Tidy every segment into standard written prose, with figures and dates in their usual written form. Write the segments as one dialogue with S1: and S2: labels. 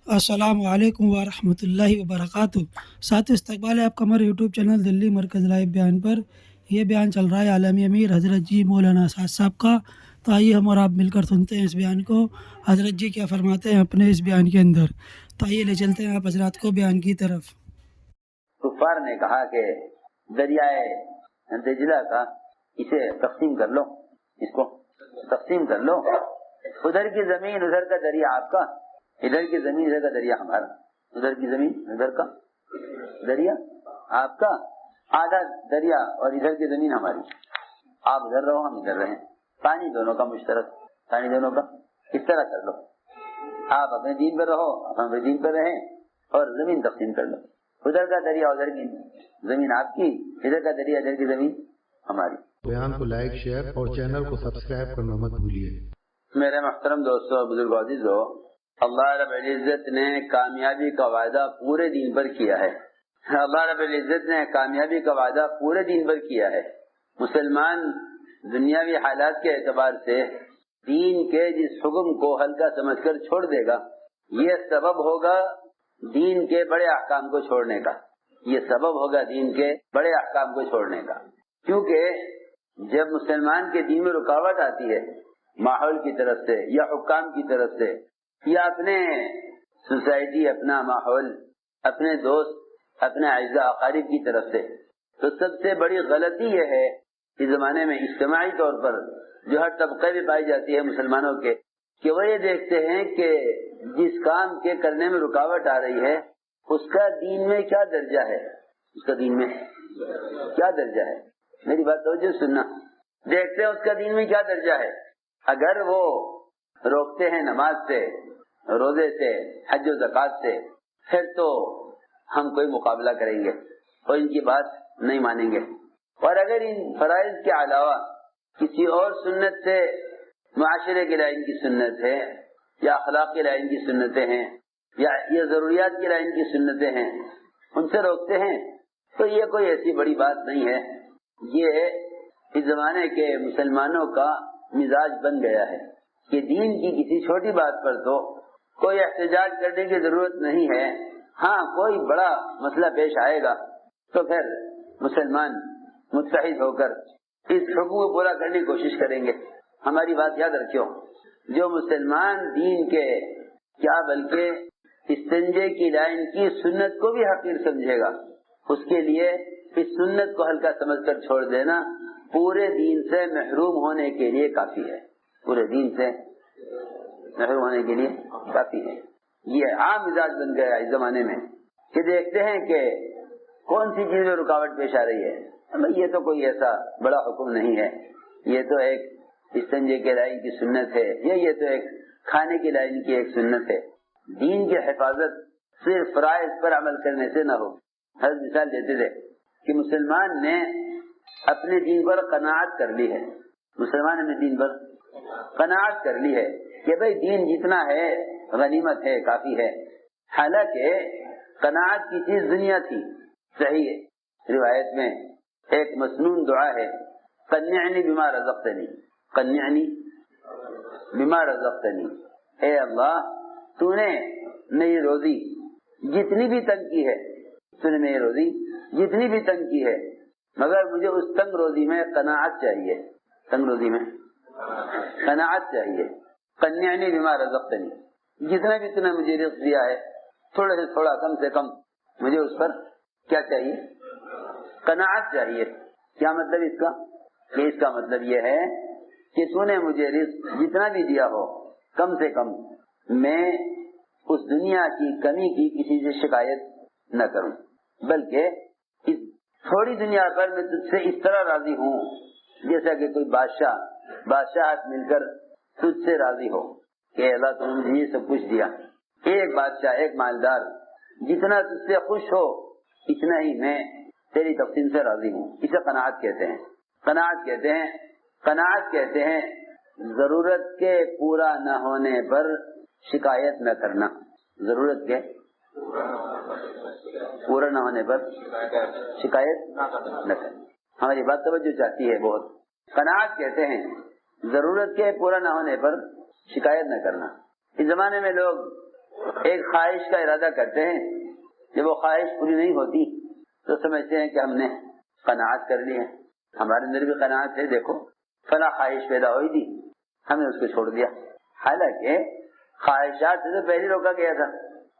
S1: السلام علیکم ورحمۃ اللہ وبرکاتہ۔ ساتھ استقبال ہے آپ کا ہمارے یوٹیوب چینل دلی مرکز لائیو بیان پر۔ یہ بیان چل رہا ہے عالمی امیر حضرت جی مولانا اسعد صاحب کا۔ تو آئیے ہم اور آپ مل کر سنتے ہیں اس بیان کو، حضرت جی کیا فرماتے ہیں اپنے اس بیان کے اندر۔ تو آئیے لے چلتے ہیں آپ حضرات کو بیان کی طرف۔
S2: کفار نے کہا کہ دریائے دجلہ کا اسے تقسیم کر لو، اس کو تقسیم کر لو، ادھر کی زمین ادھر کا دریا آپ کا، ادھر کی زمین ادھر کا دریا ہمارا، ادھر کی زمین ادھر کا دریا آپ کا، آدھا دریا اور ادھر کی زمین ہماری، آپ ادھر رہو ہم ادھر رہیں، پانی دونوں کا مشترک، پانی دونوں کا، اس طرح کر لو، آپ اپنے دین پر رہو ہم اپنے دین پر رہیں اور زمین تقسیم کر لو، ادھر کا دریا ادھر کی زمین آپ کی، ادھر کا دریا ادھر کی زمین ہماری۔
S3: بیان کو لائک شیئر اور چینل کو سبسکرائب کرنا مت بھولیے۔
S2: میرے محترم دوستو اور بزرگ عزیزو، اللہ رب العزت نے کامیابی کا وعدہ پورے دین پر کیا ہے، اللہ رب العزت نے کامیابی کا وعدہ پورے دین پر کیا ہے۔ مسلمان دنیاوی حالات کے اعتبار سے دین کے جس حکم کو ہلکا سمجھ کر چھوڑ دے گا، یہ سبب ہوگا دین کے بڑے احکام کو چھوڑنے کا، یہ سبب ہوگا دین کے بڑے احکام کو چھوڑنے کا، کیونکہ جب مسلمان کے دین میں رکاوٹ آتی ہے ماحول کی طرف سے یا حکام کی طرف سے یا اپنے سوسائٹی، اپنا ماحول، اپنے دوست، اپنے اعزاء اقارب کی طرف سے، تو سب سے بڑی غلطی یہ ہے اس زمانے میں اجتماعی طور پر جو ہر طبقے میں پائی جاتی ہے مسلمانوں کے، کہ وہ یہ دیکھتے ہیں کہ جس کام کے کرنے میں رکاوٹ آ رہی ہے اس کا دین میں کیا درجہ ہے، اس کا دین میں کیا درجہ ہے، میری بات توجہ سننا، دیکھتے ہیں اس کا دین میں کیا درجہ ہے، اگر وہ روکتے ہیں نماز سے، روزے سے، حج و زکوٰۃ سے، پھر تو ہم کوئی مقابلہ کریں گے اور ان کی بات نہیں مانیں گے، اور اگر ان فرائض کے علاوہ کسی اور سنت سے، معاشرے کے لائن کی سنت ہے یا اخلاق کے لائن کی سنتیں ہیں یا یہ ضروریات کے لائن کی سنتیں ہیں، ان سے روکتے ہیں، تو یہ کوئی ایسی بڑی بات نہیں ہے، یہ اس زمانے کے مسلمانوں کا مزاج بن گیا ہے کہ دین کی کسی چھوٹی بات پر تو کوئی احتجاج کرنے کی ضرورت نہیں ہے، ہاں کوئی بڑا مسئلہ پیش آئے گا تو پھر مسلمان متحد ہو کر اس حکم کو پورا کرنے کی کوشش کریں گے۔ ہماری بات یاد رکھو، جو مسلمان دین کے کیا بلکہ استنجے کی لائن کی سنت کو بھی حقیر سمجھے گا، اس کے لیے اس سنت کو ہلکا سمجھ کر چھوڑ دینا پورے دین سے محروم ہونے کے لیے کافی ہے، پورے دین سے محروم ہونے کے لیے کافی ہے۔ یہ عام مزاج بن گیا اس زمانے میں کہ دیکھتے ہیں کہ کون سی چیز میں رکاوٹ پیش آ رہی ہے، یہ تو کوئی ایسا بڑا حکم نہیں ہے، یہ تو ایک استنجے کے لائن کی سنت ہے، یہ تو ایک کھانے کی لائن کی ایک سنت ہے۔ دین کی حفاظت صرف فرائض پر عمل کرنے سے نہ ہو۔ حضرت مثال دیتے تھے کہ مسلمان نے اپنے دین پر قناعت کر لی ہے، مسلمان نے دین پر قناعت کر لی ہے کہ بھئی دین جتنا ہے غنیمت ہے، کافی ہے، حالانکہ قناعت کی چیز دنیا تھی۔ صحیح ہے، روایت میں ایک مسنون دعا ہے، قنعنی بما رزقتنی، قنعنی بما رزقتنی، اے اللہ تو نے میری روزی جتنی بھی تنگ کی ہے، تو نے میری روزی جتنی بھی تنگ کی ہے، مگر مجھے اس تنگ روزی میں قناعت چاہیے، تنگ روزی میں قناعت چاہیے، قنعنی بما رزقتنی، جتنا بھی تو نے مجھے رزق دیا ہے تھوڑا سے تھوڑا، کم سے کم مجھے اس پر کیا چاہیے، قناعت چاہیے۔ کیا مطلب اس کا؟ کہ اس کا مطلب یہ ہے کہ تو نے مجھے رزق جتنا بھی دیا ہو، کم سے کم میں اس دنیا کی کمی کی کسی سے شکایت نہ کروں، بلکہ اس تھوڑی دنیا پر میں تجھ سے اس طرح راضی ہوں جیسا کہ کوئی بادشاہت مل کر تجھ سے راضی ہو کہ اللہ تم نے مجھے یہ سب کچھ دیا، ایک بادشاہ، ایک مالدار جتنا تجھ سے خوش ہو اتنا ہی میں تیری تقسیم سے راضی ہوں، اسے قناعت کہتے ہیں۔ قناعت کہتے ہیں ضرورت کے پورا نہ ہونے پر شکایت نہ کرنا، ضرورت کے پورا نہ ہونے پر شکایت نہ کرنا۔ ہماری بات توجہ چاہتی ہے بہت۔ قناعت کہتے ہیں ضرورت کے پورا نہ ہونے پر شکایت نہ کرنا۔ اس زمانے میں لوگ ایک خواہش کا ارادہ کرتے ہیں، جب وہ خواہش پوری نہیں ہوتی تو سمجھتے ہیں کہ ہم نے قناعت کر لی ہے، ہمارے اندر بھی قناعت ہے، دیکھو فلاں خواہش پیدا ہوئی تھی ہم نے اس کو چھوڑ دیا۔ حالانکہ خواہشات سے تو پہلے روکا گیا تھا،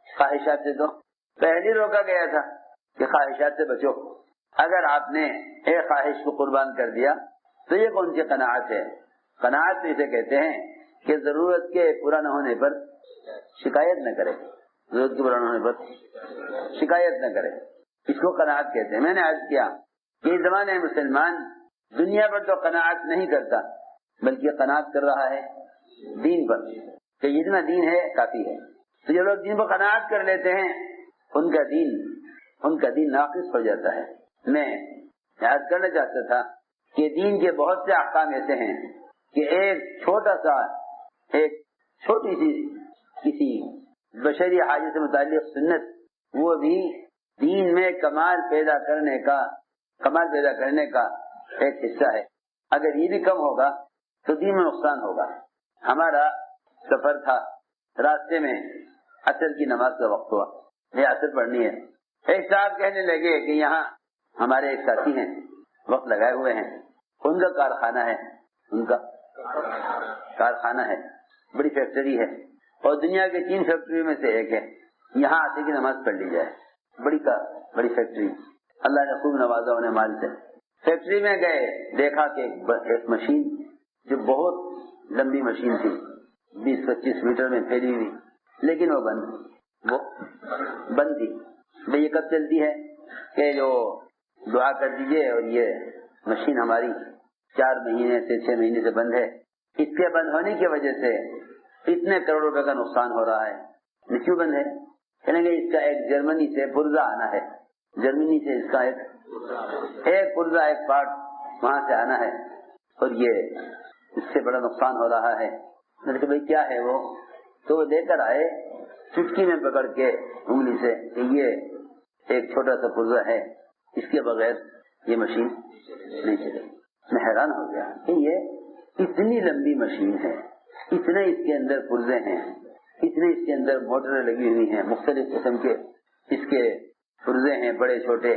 S2: خواہشات سے تو پہلے روکا گیا تھا کہ خواہشات سے بچو۔ اگر آپ نے ایک خواہش کو قربان کر دیا تو یہ کون سی قناعت ہے؟ قناعت اسے کہتے ہیں کہ ضرورت کے پورا نہ ہونے پر شکایت نہ کرے، ضرورت کے پورا نہ ہونے پر شکایت نہ کرے، اس کو قناعت کہتے ہیں۔ میں نے عرض کیا کہ اس زمانے میں مسلمان دنیا پر تو قناعت نہیں کرتا بلکہ قناعت کر رہا ہے دین پر، کہ جتنا دین ہے کافی ہے۔ تو جو لوگ دین پر قناعت کر لیتے ہیں ان کا دین ناقص ہو جاتا ہے۔ میں یاد کرنا چاہتا تھا کہ دین کے بہت سے احکام ایسے ہیں کہ ایک چھوٹی سی کسی بشری حاجت سے متعلق سنت، وہ بھی دین میں کمال پیدا کرنے کا ایک حصہ ہے۔ اگر یہ بھی کم ہوگا تو دین میں نقصان ہوگا۔ ہمارا سفر تھا، راستے میں عصر کی نماز کا وقت ہوا، یہ عصر پڑھنی ہے۔ ایک صاحب کہنے لگے کہ یہاں ہمارے ایک ساتھی ہیں، وقت لگائے ہوئے ہیں، ان کا کارخانہ ہے، بڑی فیکٹری ہے، اور دنیا کے 3 فیکٹری میں سے ایک ہے، یہاں عصر کی نماز پڑھ لی جائے۔ بڑی فیکٹری، اللہ نے خوب نوازا انہیں مال سے۔ فیکٹری میں گئے، دیکھا کہ ایک مشین جو بہت لمبی مشین تھی، 20-25 میٹر میں پھیلی ہوئی، لیکن وہ بند تھی۔ بھئی یہ کب چلتی ہے کہ جو دعا کر دیجئے، اور یہ مشین ہماری 4 مہینے سے 6 مہینے سے بند ہے، اس کے بند ہونے کی وجہ سے اتنے کروڑ روپے کا نقصان ہو رہا ہے۔ کیوں بند ہے؟ کہیں گے اس کا ایک جرمنی سے پرزہ آنا ہے، جرمنی سے اس کا ایک پرزہ، ایک پارٹ وہاں سے آنا ہے، اور یہ اس سے بڑا نقصان ہو رہا ہے۔ میں نے کہا بھائی کیا ہے وہ؟ تو وہ لے کر آئے چٹکی میں پکڑ کے انگلی سے کہ یہ ایک چھوٹا سا پرزہ ہے، اس کے بغیر یہ مشین نہیں چلے۔ میں حیران ہو گیا کہ یہ اتنی لمبی مشین ہے، اتنے اس کے اندر پرزے ہیں، اتنے اس کے اندر موٹریں لگی ہوئی ہیں، مختلف قسم کے اس کے پرزے ہیں، بڑے چھوٹے،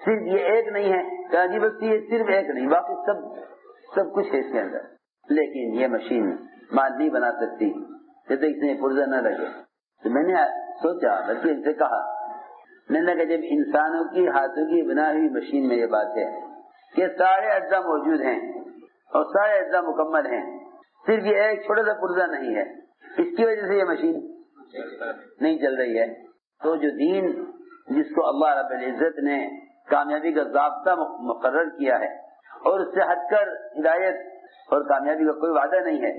S2: صرف یہ ایک نہیں ہے کہ جی بس یہ صرف ایک نہیں، باقی سب کچھ ہے اس کے اندر، لیکن یہ مشین مال نہیں بنا سکتی جب تک اس میں پرزہ نہ لگے۔ تو میں نے سوچا، بلکہ ان سے کہا، میں نے کہا جب انسانوں کی ہاتھوں کی بنا ہوئی مشین میں یہ بات ہے کہ سارے اجزاء موجود ہیں اور سارے اجزاء مکمل ہیں، صرف یہ ایک چھوٹا سا پرزہ نہیں ہے، اس کی وجہ سے یہ مشین نہیں چل رہی ہے، تو جو دین جس کو اللہ رب العزت نے کامیابی کا ضابطہ مقرر کیا ہے، اور اس سے ہٹ کر ہدایت اور کامیابی کا کوئی وعدہ نہیں ہے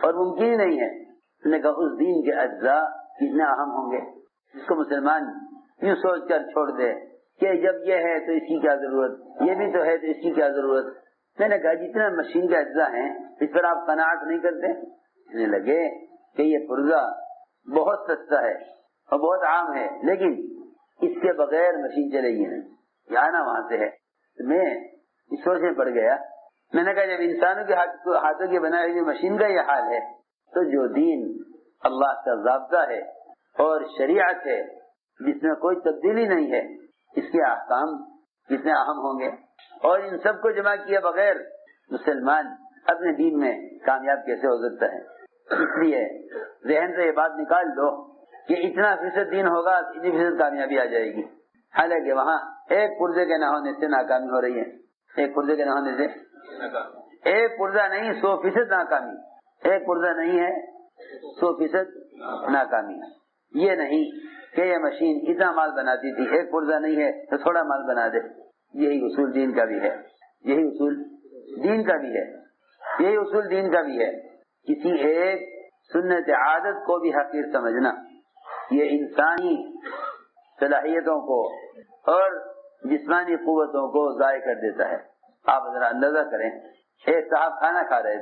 S2: اور ممکن ہی نہیں ہے، نے کہا اس دین کے اجزاء کتنے اہم ہوں گے، جس کو مسلمان یوں سوچ کر چھوڑ دے کہ جب یہ ہے تو اس کی کیا ضرورت، یہ بھی تو ہے تو اس کی کیا ضرورت۔ میں نے کہا جتنے مشین کے اجزاء ہیں اس پر آپ قناعت نہیں کرتے؟ کہنے لگے کہ یہ پرزہ بہت سستا ہے اور بہت عام ہے، لیکن اس کے بغیر مشین چلے گی نہیں، یہ آنا وہاں سے ہے۔ میں اس سوچ میں پڑ گیا، میں نے کہا جب انسانوں کے ہاتھوں کی بنائی ہوئی مشین کا یہ حال ہے تو جو دین اللہ کا ضابطہ ہے اور شریعت ہے جس میں کوئی تبدیلی نہیں ہے، اس کے احکام کتنے اہم ہوں گے۔ اور ان سب کو جمع کیے بغیر مسلمان اپنے دین میں کامیاب کیسے ہو سکتا ہے؟ اس لیے ذہن سے یہ بات نکال دو کہ اتنا فیصد دین ہوگا، اتنی فیصد کامیابی آ جائے گی، حالانکہ وہاں ایک پرزے کے نہ ہونے سے ناکامی ہو رہی ہے، ایک پرزے کے نہ ہونے سے، ایک پرزہ نہیں 100% ناکامی، ایک پرزہ نہیں ہے 100% ناکامی۔ یہ نہیں کہ یہ مشین اتنا مال بناتی تھی، ایک پرزہ نہیں ہے تو تھوڑا مال بنا دے، یہی اصول دین کا بھی ہے، یہی اصول دین کا بھی ہے، یہی اصول دین کا بھی ہے۔ کسی ایک سنت عادت کو بھی حقیر سمجھنا یہ انسانی صلاحیتوں کو اور جسمانی قوتوں کو ضائع کر دیتا ہے۔ آپ ذرا اندازہ کریں، ایک صاحب کھانا کھا رہے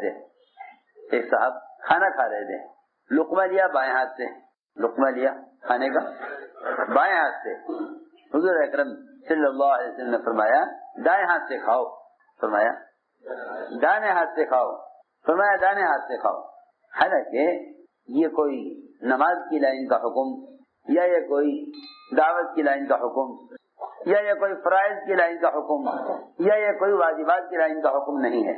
S2: تھے، لقمہ لیا بائیں ہاتھ سے، لقمہ لیا کھانے کا بائیں ہاتھ سے، حضور اکرم صلی اللہ علیہ وسلم نے فرمایا دائیں ہاتھ سے کھاؤ، فرمایا دائیں ہاتھ سے کھاؤ، فرمایا دائیں ہاتھ سے کھاؤ۔ حالانکہ یہ کوئی نماز کی لائن کا حکم، یا یہ کوئی دعوت کی لائن کا حکم، یا یہ کوئی فرائض کی لائن کا حکم، یا یہ کوئی واجبات کی لائن کا حکم نہیں ہے۔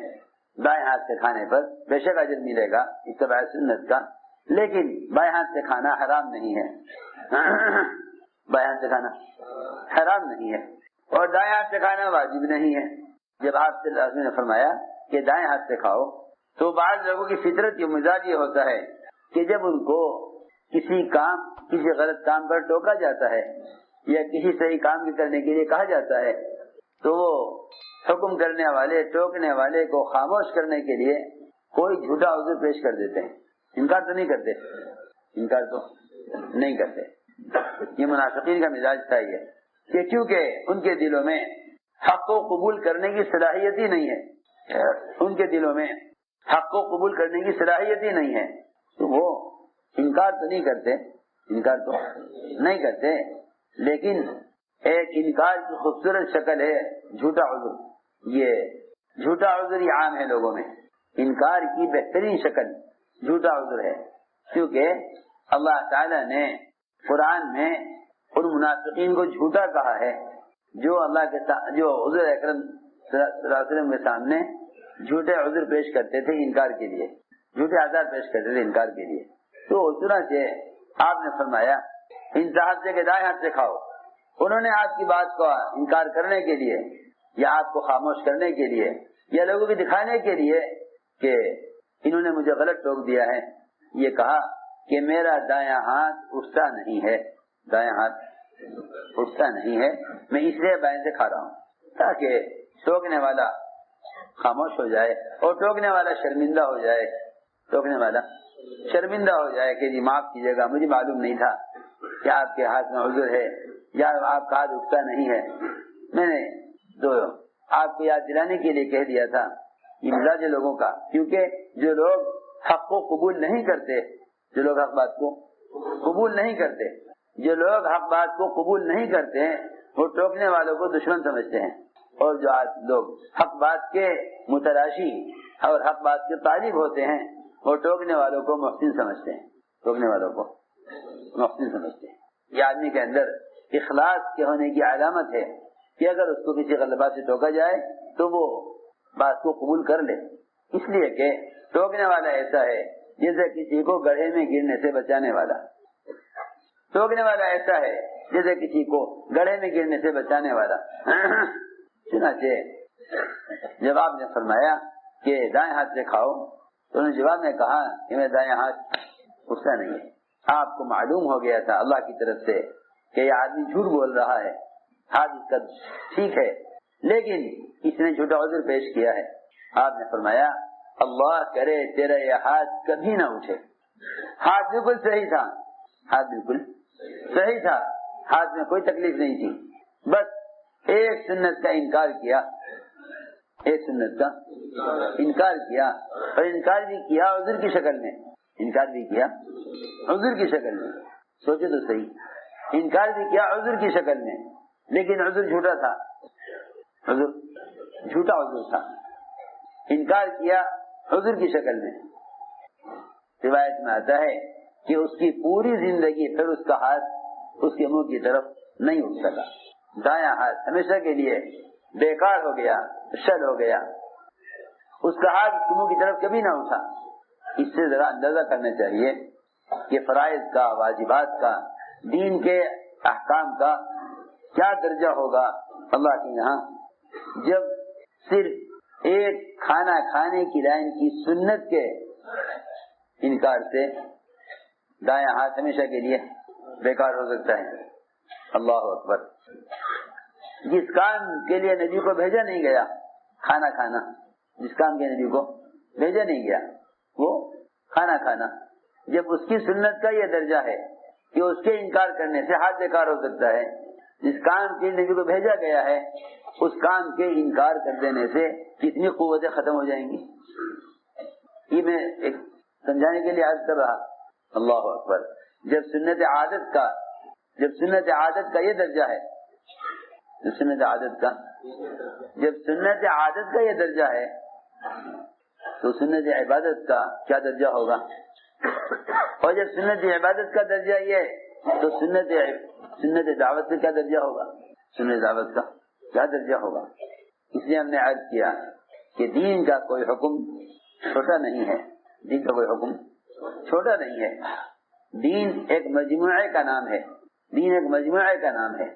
S2: دائیں ہاتھ سے کھانے پر بے شک اجر ملے گا اتباع سنت کا، لیکن بائیں ہاتھ سے کھانا حرام نہیں ہے۔ بائیں ہاتھ سے کھانا حرام نہیں ہے اور دائیں ہاتھ سے کھانا واجب نہیں ہے۔ جب آپ صلی اللہ علیہ وسلم نے فرمایا کہ دائیں ہاتھ سے کھاؤ تو بعض لوگوں کی فطرت یہ مزاج یہ ہوتا ہے کہ جب ان کو کسی غلط کام پر ٹوکا جاتا ہے یا کسی صحیح کام کے کرنے کے لیے کہا جاتا ہے تو وہ حکم کرنے والے ٹوکنے والے کو خاموش کرنے کے لیے کوئی جھوٹا عذر پیش کر دیتے ہیں۔ انکار تو نہیں کرتے، انکار تو نہیں کرتے۔ یہ منافقین کا مزاج تھا یہ کہ کیونکہ ان کے دلوں میں حق کو قبول کرنے کی صلاحیت ہی نہیں ہے، ان کے دلوں میں حق کو قبول کرنے کی صلاحیت ہی نہیں ہے، تو وہ انکار تو نہیں کرتے، انکار تو نہیں کرتے، لیکن ایک انکار کی خوبصورت شکل ہے جھوٹا عذر۔ یہ جھوٹا عذر یہ عام ہے لوگوں میں، انکار کی بہترین شکل جھوٹا عذر ہے، کیونکہ اللہ تعالی نے قرآن میں ان منافقین کو جھوٹا کہا ہے جو اللہ کے جو حضور اکرم صلی اللہ علیہ وسلم کے سامنے جھوٹے عذر پیش کرتے تھے انکار کے لیے، جھوٹے آزار پیش کرتے تھے انکار کے لیے۔ تو اس طرح سے آپ نے فرمایا ان صاحب سے کہ دائیں ہاتھ سے کھاؤ، انہوں نے آپ کی بات کو انکار کرنے کے لیے یا آپ کو خاموش کرنے کے لیے یا لوگوں کو دکھانے کے لیے کہ انہوں نے مجھے غلط ٹوک دیا ہے، یہ کہا کہ میرا دایاں ہاتھ اٹھتا نہیں ہے، دایاں ہاتھ اٹھتا نہیں ہے، میں اس لیے بائیں سے کھا رہا ہوں تاکہ ٹوکنے والا خاموش ہو جائے اور ٹوکنے والا شرمندہ ہو جائے، ٹوکنے والا شرمندہ ہو جائے کہ جی معاف کیجیے گا، مجھے معلوم نہیں تھا کہ آپ کے ہاتھ میں عذر ہے یا آپ کا ہاتھ اٹھتا نہیں ہے، میں نے تو آپ کو یاد دلانے کے لیے کہہ دیا تھا۔ یہ مزاج لوگوں کا، کیونکہ جو لوگ حق کو قبول نہیں کرتے، جو لوگ حق بات کو قبول نہیں کرتے، جو لوگ حق بات کو قبول نہیں کرتے ہیں وہ ٹوکنے والوں کو دشمن سمجھتے ہیں، اور جو لوگ حق بات کے متلاشی اور حق بات کے طالب ہوتے ہیں وہ ٹوکنے والوں کو محسن سمجھتے ہیں، ٹوکنے والوں کو محسن سمجھتے ہیں۔ یہ آدمی کے اندر اخلاص کے ہونے کی علامت ہے کہ اگر اس کو کسی غلط بات سے ٹوکا جائے تو وہ بات کو قبول کر لے، اس لیے کہ ٹوکنے والا ایسا ہے جیسے کسی کو گڑھے میں گرنے سے بچانے والا، ٹوکنے والا ایسا ہے جیسے کسی کو گڑھے میں گرنے سے بچانے والا۔ چنانچہ جب آپ نے فرمایا کہ دائیں ہاتھ سے کھاؤ تو انہوں نے جواب میں کہا کہ میں دائیں ہاتھ اٹھتا نہیں ہے۔ آپ کو معلوم ہو گیا تھا اللہ کی طرف سے کہ یہ آدمی جھوٹ بول رہا ہے، ہاتھ اس کا ٹھیک ہے لیکن اس نے جھوٹا عذر پیش کیا ہے۔ آپ نے فرمایا اللہ کرے تیرا یہ ہاتھ کبھی نہ اٹھے۔ ہاتھ بالکل صحیح تھا، ہاتھ بالکل صحیح تھا، ہاتھ میں کوئی تکلیف نہیں تھی، بس ایک سنت کا انکار کیا، ایک سنت کا انکار کیا، اور انکار بھی کیا عذر کی شکل میں، انکار بھی کیا عذر کی شکل میں۔ سوچے تو صحیح، انکار بھی کیا عذر کی شکل میں، لیکن عذر جھوٹا تھا، عذر جھوٹا عذر تھا، انکار کیا عذر کی شکل میں۔ روایت میں آتا ہے کہ اس کی پوری زندگی پھر اس کا ہاتھ اس کے منہ کی طرف نہیں اٹھ سکا، دایاں ہاتھ ہمیشہ کے لیے بیکار ہو گیا، شل ہو گیا، اس کا ہاتھ اس کے منہ کی طرف کبھی نہ اٹھا۔ اس سے ذرا اندازہ کرنا چاہیے کہ فرائض کا، واجبات کا، دین کے احکام کا کیا درجہ ہوگا اللہ کے یہاں، جب صرف ایک کھانا کھانے کی لائن کی سنت کے انکار سے دایاں ہاتھ ہمیشہ کے لیے بیکار ہو سکتا ہے۔ اللہ اکبر۔ جس کام کے لیے نبی کو بھیجا نہیں گیا، کھانا کھانا، جس کام کے نبی کو بھیجا نہیں گیا وہ کھانا کھانا، جب اس کی سنت کا یہ درجہ ہے کہ اس کے انکار کرنے سے ہاتھ بیکار ہو سکتا ہے، جس کام کے نبی کو بھیجا گیا ہے اس کام کے انکار کر دینے سے کتنی قوتیں ختم ہو جائیں گی۔ یہ میں ایک سمجھانے کے لیے عرض کر رہا۔ اللہ اکبر۔ جب سنت عادت کا یہ درجہ ہے، جب سنت عادت کا یہ درجہ ہے تو سنت عبادت کا کیا درجہ ہوگا؟ اور جب سنت عبادت کا درجہ یہ ہے تو سنت دعوت کا کیا درجہ ہوگا؟ سنت دعوت کا کیا درجہ ہوگا؟ اس لیے ہم نے عرض کیا کہ دین کا کوئی حکم چھوٹا نہیں ہے، دین کا کوئی حکم چھوٹا نہیں ہے. دین ایک مجموعے کا نام ہے، دین ایک مجموعے کا نام ہے،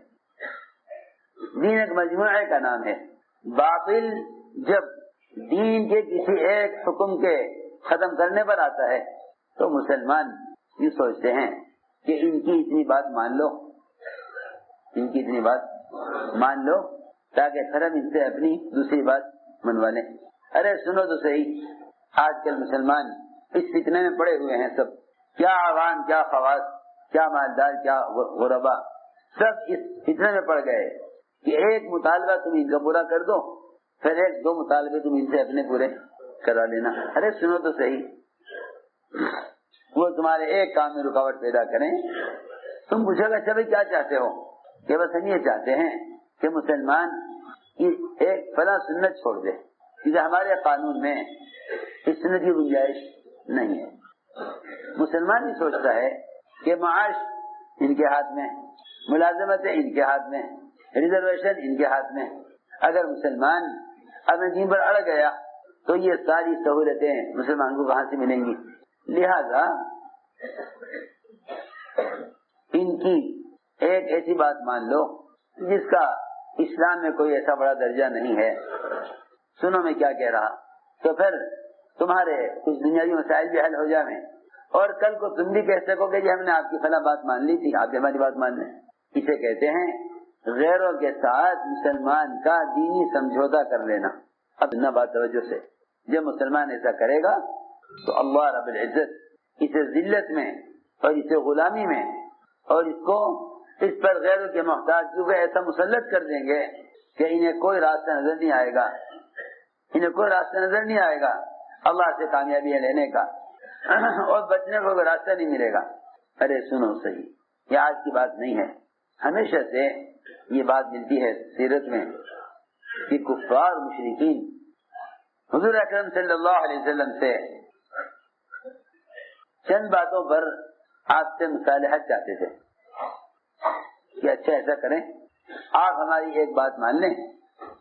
S2: دین ایک مجموعے کا نام ہے. باطل جب دین کے کسی ایک حکم کے ختم کرنے پر آتا ہے تو مسلمان یہ سوچتے ہیں کہ ان کی اتنی بات مان لو، ان کی اتنی بات مان لو تاکہ پھر ہم ان سے اپنی دوسری بات منوا لیں. ارے سنو تو صحیح، آج کل مسلمان اس فتنے میں پڑے ہوئے ہیں. سب کیا عوام، کیا خواص، کیا مالدار، کیا غربا، سب اس فتنے میں پڑ گئے کہ ایک مطالبہ تم ان کا پورا کر دو، پھر ایک دو مطالبے تم ان سے اپنے پورے کرا لینا. ارے سنو تو صحیح، وہ تمہارے ایک کام میں رکاوٹ پیدا کریں، تم پوچھو گا اچھا بھائی کیا چاہتے ہو؟ کہ بس ہم یہ چاہتے ہیں کہ مسلمان ایک فلاں سنت چھوڑ دے، کیونکہ ہمارے قانون میں اس سنت کی گنجائش نہیں ہے. مسلمان یہ سوچتا ہے کہ معاش ان کے ہاتھ میں، ملازمتیں ان کے ہاتھ میں، ریزرویشن ان کے ہاتھ میں. اگر مسلمان اپنے دین پر اڑ گیا تو یہ ساری سہولتیں مسلمان کو کہاں سے ملیں گی؟ لہذا ان کی ایک ایسی بات مان لو جس کا اسلام میں کوئی ایسا بڑا درجہ نہیں ہے. سنو میں کیا کہہ رہا، تو پھر تمہارے کچھ دنیاوی مسائل بھی حل ہو جائیں اور کل کو تم بھی کہہ سکو کہ ہم نے آپ کی فلاں بات مان لی تھی، آپ بھی ہماری بات مان لیں. اسے کہتے ہیں غیروں کے ساتھ مسلمان کا دینی سمجھوتا کر لینا. اب نہ بات توجہ سے، جب مسلمان ایسا کرے گا تو اللہ رب العزت اسے ذلت میں اور اسے غلامی میں اور اس پر غیروں کے محتاج کیونکہ ایسا مسلط کر دیں گے کہ انہیں کوئی راستہ نظر نہیں آئے گا، انہیں کوئی راستہ نظر نہیں آئے گا اللہ سے کامیابی لینے کا، اور بچنے کو کوئی راستہ نہیں ملے گا. ارے سنو صحیح، یہ آج کی بات نہیں ہے، ہمیشہ سے یہ بات ملتی ہے سیرت میں کہ کفار مشرکین حضور اکرم صلی اللہ علیہ وسلم سے چند باتوں پر آپ سے مصالحت چاہتے تھے کہ اچھا ایسا کریں، آپ ہماری ایک بات مان لیں،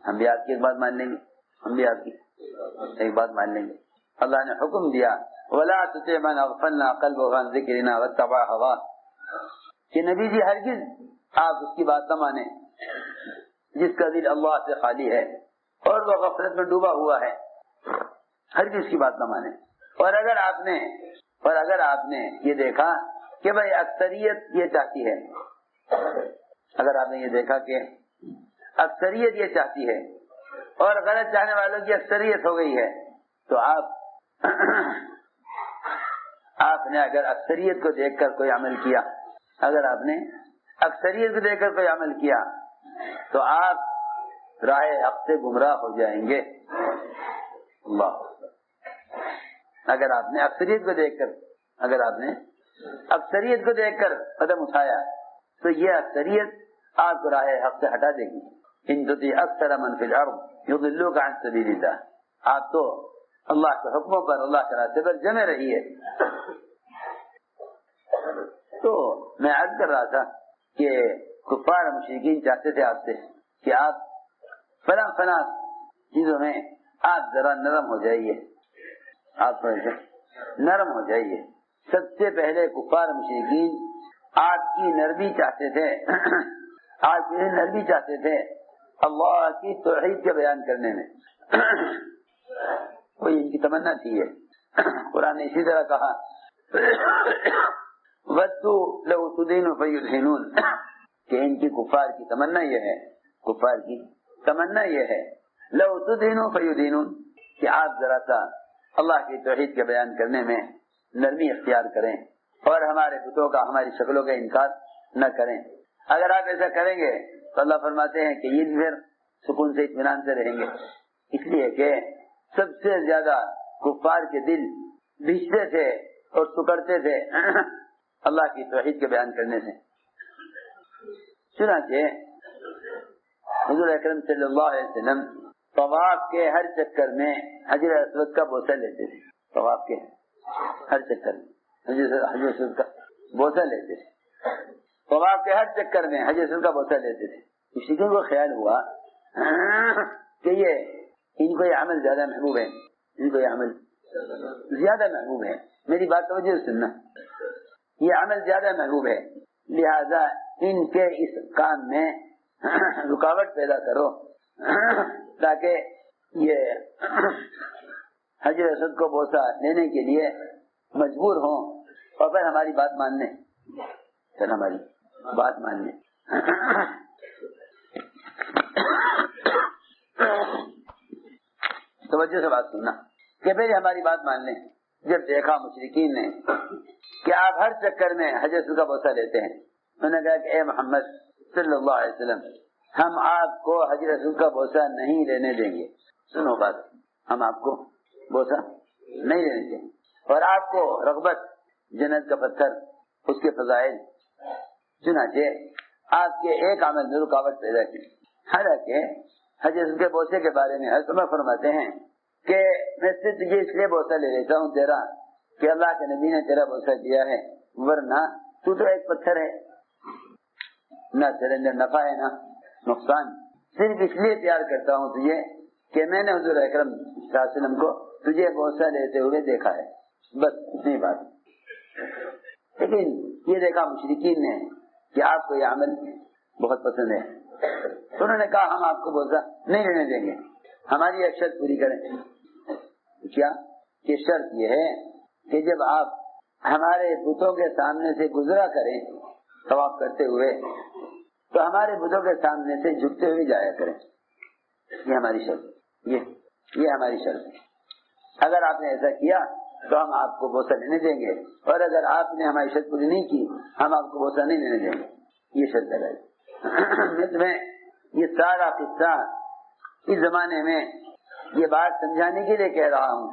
S2: ہم بھی آپ کی ایک بات مان لیں گے، ہم بھی آپ کی ایک بات مان لیں گے. اللہ نے حکم دیا وَلَا تُطِعْ مَنْ أَغْفَلْنَا قَلْبَهُ عَنْ ذِكْرِنَا وَاتَّبَعَ هَوَاهُ کہ نبی جی ہرگز آپ اس کی بات نہ مانیں جس کا دل اللہ سے خالی ہے اور وہ غفلت میں ڈوبا ہوا ہے، ہرگز اس کی بات نہ مانیں. اور اگر آپ نے یہ دیکھا کہ بھائی اکثریت یہ چاہتی ہے، اگر آپ نے یہ دیکھا کہ اکثریت یہ چاہتی ہے اور غلط چاہنے والوں کی اکثریت ہو گئی ہے، تو آپ نے اگر اکثریت کو دیکھ کر کوئی عمل کیا، اگر آپ نے اکثریت کو دیکھ کر کوئی عمل کیا تو آپ راہ حق سے گمراہ ہو جائیں گے. اللہ، اگر آپ نے اکثریت کو دیکھ کر قدم اٹھایا تو یہ اکثریت آپ کو راہ حق سے ہٹا دے گی. ان تطیع اکثر من فی الارض یضلوک عن سبیل اللہ، آپ تو اللہ کے حکموں پر، اللہ کے راستے پر جمے رہی ہے. تو میں عرض کر رہا تھا کہ کفار مشرکین چاہتے تھے آپ سے کہ آپ فلاں چیزوں میں آپ ذرا نرم ہو جائیے، آپ نرم ہو جائیے. سب سے پہلے کفار مشرکین آپ کی نرمی چاہتے تھے، آپ کی نرمی چاہتے تھے اللہ کی توحید کے بیان کرنے میں. کوئی ان کی تمنا تھی ہے. قرآن نے اسی طرح کہا وَدُّوا لَوْ تُدْهِنُ فَيُدْهِنُونَ کہ ان کی کفار کی تمنا یہ ہے لَوْ تُدْهِنُ فَيُدْهِنُونَ کہ آپ ذرا سا اللہ کی توحید کے بیان کرنے میں نرمی اختیار کریں اور ہمارے بتوں کا، ہماری شکلوں کا انکار نہ کریں. اگر آپ ایسا کریں گے تو اللہ فرماتے ہیں کہ یہ پھر سکون سے اطمینان سے رہیں گے. اس لیے کہ سب سے زیادہ کفار کے دل بھیجتے تھے اور سکڑتے تھے اللہ کی توحید کے بیان کرنے سے. چنانچہ حضور اکرم صلی اللہ علیہ وسلم طواف کے ہر چکر میں حجر اسود کا بوسہ لیتے تھے. طواف کے ہر چکر میں حجر اسود کا بوسہ لیتے تھے، طواف کے ہر چکر میں حجر اسود کا بوسہ لیتے تھے. مشرکین کو خیال ہوا کہ ان کو یہ عمل زیادہ محبوب ہے، ان کو یہ عمل زیادہ محبوب ہے. میری بات توجہ سننا، یہ عمل زیادہ محبوب ہے، لہذا ان کے اس کام میں رکاوٹ پیدا کرو تاکہ یہ حجر اسود کو بوسہ لینے کے لیے مجبور ہوں اور پھر ہماری بات مان لیں، پھر ہماری بات مان لیں. توجہ سے بات سننا کہ پھر ہماری بات مان لیں. جب دیکھا مشرکین نے کہ آپ ہر چکر میں حجر اسود کا بوسہ لیتے ہیں، انہوں نے کہا کہ اے محمد صلی اللہ علیہ وسلم، ہم آپ کو حجر اسود کا بوسہ نہیں لینے دیں گے. سنو بات، ہم آپ کو بوسہ نہیں لینے دیں گے، اور آپ کو رغبت جنت کا پتھر، اس کے فضائل، چنانچہ آپ کے ایک عمل میں رکاوٹ پیدا کی. حالانکہ حجر اسود کے بوسے کے بارے میں حضرت عمر فرماتے ہیں کہ میں صرف تجھے اس لیے بوسہ لے لیتا ہوں تیرا کہ اللہ کے نبی نے تیرا بوسہ دیا ہے، ورنہ تو ایک پتھر ہے، نہ تیرے اندر نفع ہے نہ نقصان. صرف اس لیے پیار کرتا ہوں تجھے کہ میں نے حضور اکرم صلی اللہ علیہ وسلم کو تجھے بوسہ لیتے ہوئے دیکھا ہے، بس اتنی بات. لیکن یہ دیکھا مشرکین نے کہ آپ کو یہ عمل بہت پسند ہے، تو انہوں نے کہا ہم آپ کو بوسہ نہیں لینے دیں گے، ہماری ایک شرط پوری کریں. کیا کہ شرط یہ ہے کہ جب آپ ہمارے بتوں کے سامنے سے گزرا کریں طواف کرتے ہوئے تو ہمارے بتوں کے سامنے سے جھکتے ہوئے جایا کریں. یہ ہماری شرط، یہ ہماری شرط ہے. اگر آپ نے ایسا کیا تو ہم آپ کو بوسہ لینے دیں گے، اور اگر آپ نے ہماری شرط پوری نہیں کی ہم آپ کو بوسہ نہیں لینے دیں گے. یہ شرط لگائی. میں تمہیں یہ سارا قصہ اس زمانے میں یہ بات سمجھانے کے لیے کہہ رہا ہوں،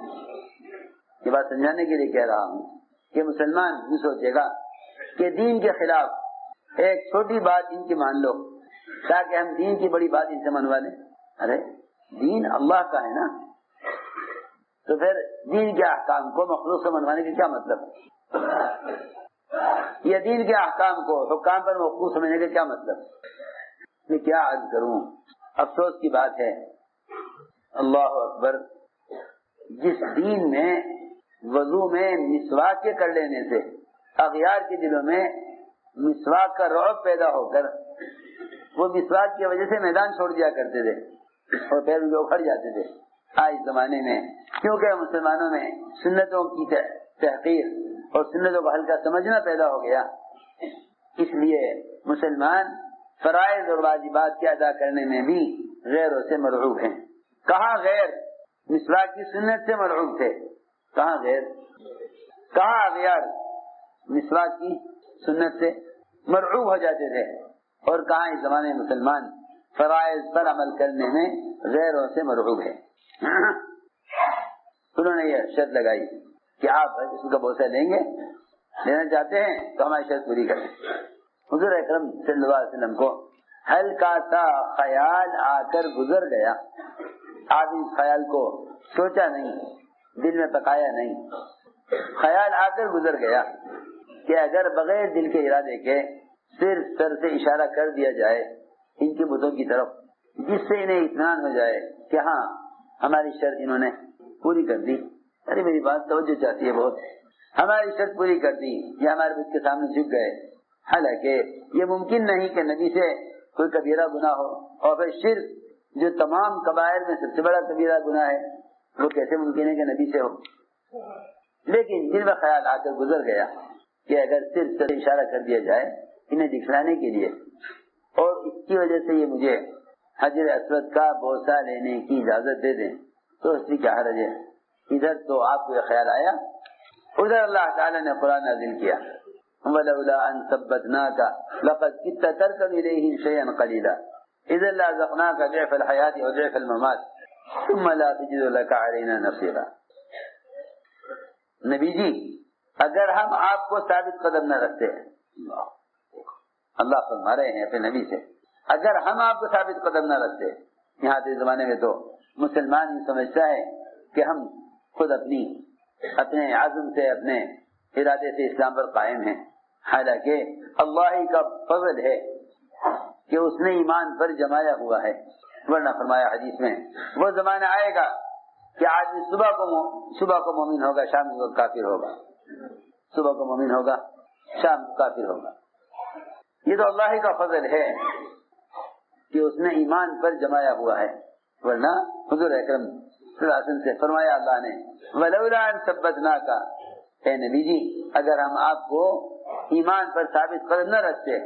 S2: یہ بات سمجھانے کے لیے کہہ رہا ہوں کہ مسلمان یہ سوچے گا کہ دین کے خلاف ایک چھوٹی بات ان کی مان لو تاکہ ہم دین کی بڑی بات ان سے منوا لیں. ارے دین اللہ کا ہے نا، تو پھر دین کے احکام کو مخلوق سے منوانے کا کیا مطلب؟ یہ دین کے احکام کو حکام پر موقوف سمجھنے کا کیا مطلب؟ میں کیا عرض کروں، افسوس کی بات ہے. اللہ اکبر، جس دین میں وضو میں مسواک کے کر لینے سے اغیار کے دلوں میں مسواک کا رعب پیدا ہو کر وہ مسواک کی وجہ سے میدان چھوڑ دیا کرتے تھے اور پھر ان کو اکھڑ جاتے تھے. آج زمانے میں کیونکہ مسلمانوں میں سنتوں کی تحقیر اور سنتوں کا ہلکا سمجھنا پیدا ہو گیا، اس لیے مسلمان فرائض اور واجبات کے ادا کرنے میں بھی غیروں سے مرعوب ہیں. کہاں غیر مسواک کی سنت سے مرعوب تھے، کہاں غیر، کہاں اغیار مسواک کی سنت سے مرعوب ہو جاتے تھے، اور کہاں اس زمانے میں مسلمان فرائض پر عمل کرنے میں غیروں سے مرعوب ہے. انہوں نے یہ شرط لگائی کہ آپ اس کا بوسہ لیں گے، لینا چاہتے ہیں تو ہماری شرط پوری کریں. حضور اکرم صلی اللہ علیہ وسلم کو ہلکا سا خیال آ کر گزر گیا. آپ اس خیال کو سوچا نہیں، دل میں پکایا نہیں، خیال آ کر گزر گیا کہ اگر بغیر دل کے ارادے کے صرف سر سے اشارہ کر دیا جائے ان کے بتوں کی طرف، جس سے انہیں اطمینان ہو جائے کہ ہاں ہماری شرط انہوں نے پوری کر دی. ارے میری بات توجہ چاہتی ہے بہت، ہماری شرط پوری کر دی، یہ ہمارے بت کے سامنے جھک گئے. حالانکہ یہ ممکن نہیں کہ نبی سے کوئی کبیرہ گناہ ہو، اور پھر شرک جو تمام کبائر میں سب سے بڑا کبیرہ گناہ ہے وہ کیسے ممکن ہے کہ نبی سے ہو. لیکن دل میں خیال آ کر گزر گیا کہ اگر صرف سے اشارہ کر دیا جائے انہیں دکھلانے کے لیے، اور اس کی وجہ سے یہ مجھے حجر اسود کا بوسہ لینے کی اجازت دے دیں تو اس کی کیا حرج ہے. ادھر تو آپ کو یہ خیال آیا، ادھر اللہ تعالی نے قرآن نازل کیا وَلَوْلَا أَن ثَبَّتْنَاكَ لَقَدْ كِدتَّ تَرْكَنُ إِلَيْهِمْ شَيْئًا قَلِيلًا إِذًا لَأَذَقْنَاكَ ضِعْفَ الْحَيَاةِ وَضِعْفَ الْمَمَاتِ ثُمَّ لَا تَجِدُ لَكَ عَلَيْنَا نَصِيرًا. نبی جی اگر ہم آپ کو ثابت قدم نہ رکھتے، اللہ فرما رہے ہیں اپنے نبی سے، اگر ہم آپ کو ثابت قدم نہ رکھتے. یہاں کے زمانے میں تو مسلمان یہ سمجھتا ہے کہ ہم خود اپنے عزم سے، اپنے ارادے سے اسلام پر قائم ہیں، حالانکہ اللہ ہی کا فضل ہے کہ اس نے ایمان پر جمایا ہوا ہے، ورنہ فرمایا حدیث میں وہ زمانہ آئے گا کہ آدمی صبح کو مومن ہوگا، شام کو کافر ہوگا، صبح کو مومن ہوگا، شام کو کافر ہوگا۔ یہ تو اللہ ہی کا فضل ہے کہ اس نے ایمان پر جمایا ہوا ہے، ورنہ حضور اکرم صلی اللہ علیہ وسلم سے فرمایا اللہ نے وَلَوْلَا أَن ثَبَّتْنَاكَ، اے نبی جی اگر ہم آپ کو ایمان پر ثابت قدم نہ رکھتے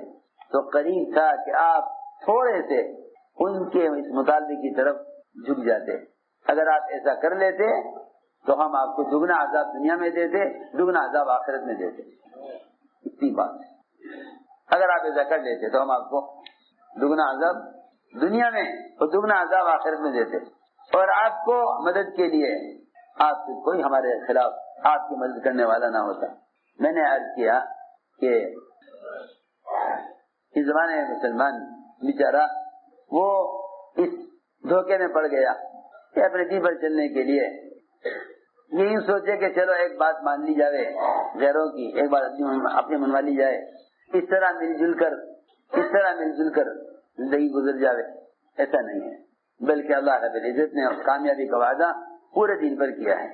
S2: تو قریب تھا کہ آپ تھوڑے سے ان کے اس مطالبے کی طرف جھک جاتے۔ اگر آپ ایسا کر لیتے تو ہم آپ کو دگنا عذاب دنیا میں دیتے، دگنا عذاب آخرت میں دیتے۔ اتنی بات ہے، اگر آپ ایسا کر لیتے تو ہم آپ کو دگنا عذاب دنیا میں اور دگنا عذاب آخرت میں دیتے، اور آپ کو مدد کے لیے آپ سے کوئی ہمارے خلاف آپ کی مدد کرنے والا نہ ہوتا۔ میں نے عرض کیا کہ اس زمانے میں مسلمان بیچارہ وہ اس دھوکے میں پڑ گیا کہ اپنے دین پر چلنے کے لیے یہی سوچے کہ چلو ایک بات مان لی جائے غیروں کی، ایک بات اپنی منوا لی جائے، اس طرح مل جل کر زندگی گزر جاوے۔ ایسا نہیں ہے، بلکہ اللہ رب العزت نے کامیابی کا وعدہ پورے دین پر کیا ہے۔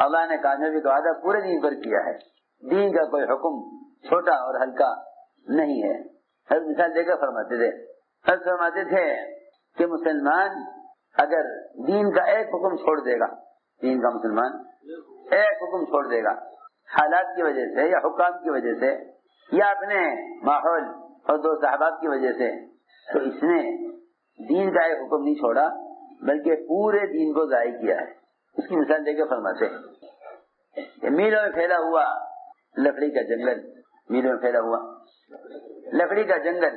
S2: اللہ نے کامیابی کا وعدہ پورے دین پر کیا ہے۔ دین کا کوئی حکم چھوٹا اور ہلکا نہیں ہے۔ ہر مثال دے کر فرماتے تھے کہ مسلمان اگر دین کا ایک حکم چھوڑ دے گا، دین کا مسلمان ایک حکم چھوڑ دے گا حالات کی وجہ سے یا حکام کی وجہ سے یا اپنے ماحول اور دوست احباب کی وجہ سے، تو اس نے دین کا ایک حکم نہیں چھوڑا بلکہ پورے دین کو ضائع کیا ہے۔ اس کی مثال دے کے فرماتے کہ میلوں میں پھیلا ہوا لکڑی کا جنگل، میلوں میں پھیلا ہوا لکڑی کا جنگل،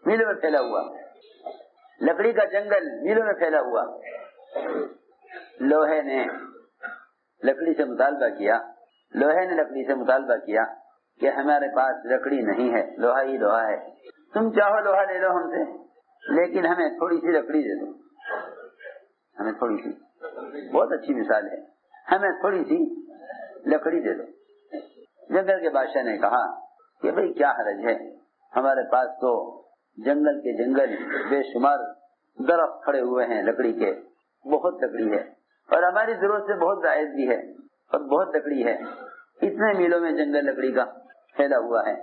S2: میلوں میں پھیلا ہوا لکڑی کا جنگل، میلوں میں پھیلا ہوا۔ لوہے نے لکڑی سے مطالبہ کیا کہ ہمارے پاس لکڑی نہیں ہے، لوہا ہی لوہا ہے، تم چاہو لوہا لے لو ہم سے، لیکن ہمیں تھوڑی سی لکڑی دے دو، ہمیں تھوڑی سی، بہت اچھی مثال ہے، ہمیں تھوڑی سی لکڑی دے دو۔ جنگل کے بادشاہ نے کہا کہ بھئی کیا حرج ہے، ہمارے پاس تو جنگل کے جنگل بے شمار درخت کھڑے ہوئے ہیں لکڑی کے، بہت لکڑی ہے اور ہماری ضرورت سے بہت زائد بھی ہے اور بہت لکڑی ہے، اتنے میلوں میں جنگل لکڑی کا پھیلا ہوا ہے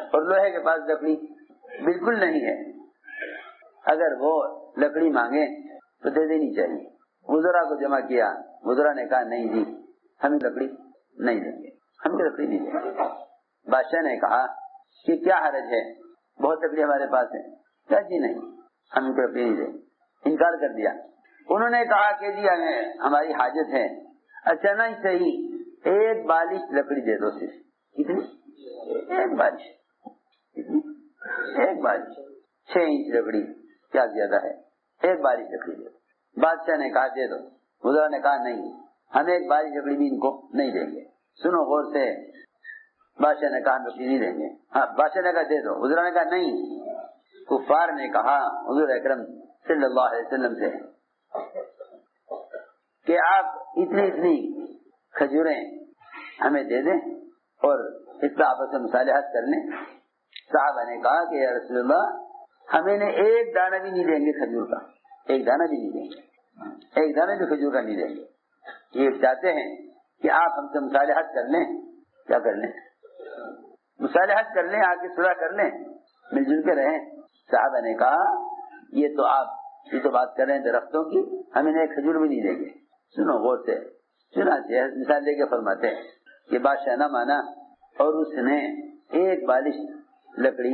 S2: اور لوہے کے پاس لکڑی بالکل نہیں ہے۔ اگر وہ لکڑی مانگے تو دے دینی چاہیے۔ وزراء کو جمع کیا، وزراء نے کہا نہیں جی ہم لکڑی نہیں دیں گے، ہم لکڑی نہیں دیں گے۔ بادشاہ نے کہا کہ کیا حرج ہے، بہت لکڑی ہمارے پاس ہے، کیا جی نہیں ہم لکڑی نہیں دیں گے، انکار کر دیا۔ انہوں نے کہا کہ جی ہمیں ہماری حاجت ہے، اچھا نہیں صحیح ایک بالش لکڑی دے دو، صرف کتنی؟ ایک بالش، ایک بالش 6 انچ لکڑی، کیا زیادہ ہے، ایک بالش لکڑی دے دو۔ بادشاہ نے کہا دے دو، وزراء نے کہا نہیں ہم ایک بالش لکڑی بھی ان کو نہیں دیں گے۔ سنو غور سے، بادشاہ نے کہا لکڑی نہیں دیں گے، ہاں بادشاہ نے کہا دے دو، وزراء نے کہا نہیں۔ کفار نے کہا حضور اکرم صلی اللہ علیہ وسلم سے کہ آپ اتنی کھجوریں ہمیں دے دیں اور اس کا آپس میں مصالحت کر لیں۔ صحابہ نے کہا کہ یا رسول اللہ ہمیں نے ایک دانہ بھی نہیں دیں گے کھجور کا، ایک دانہ بھی نہیں دیں گے، ایک دانہ بھی کھجور کا نہیں دیں گے۔ یہ چاہتے ہیں کہ آپ ہم سے مصالحت کر لیں، کیا کر لیں؟ مصالحت کر لیں، آگے صلح کر لیں، مل جل کے رہیں۔ صحابہ نے کہا یہ تو بات کر رہے ہیں درختوں کی، ہم انہیں کھجور بھی نہیں دیں گے۔ سنو غور سے، چنانچہ مثال دے کے فرماتے ہیں کہ بادشاہ نہ مانا اور اس نے ایک بالش لکڑی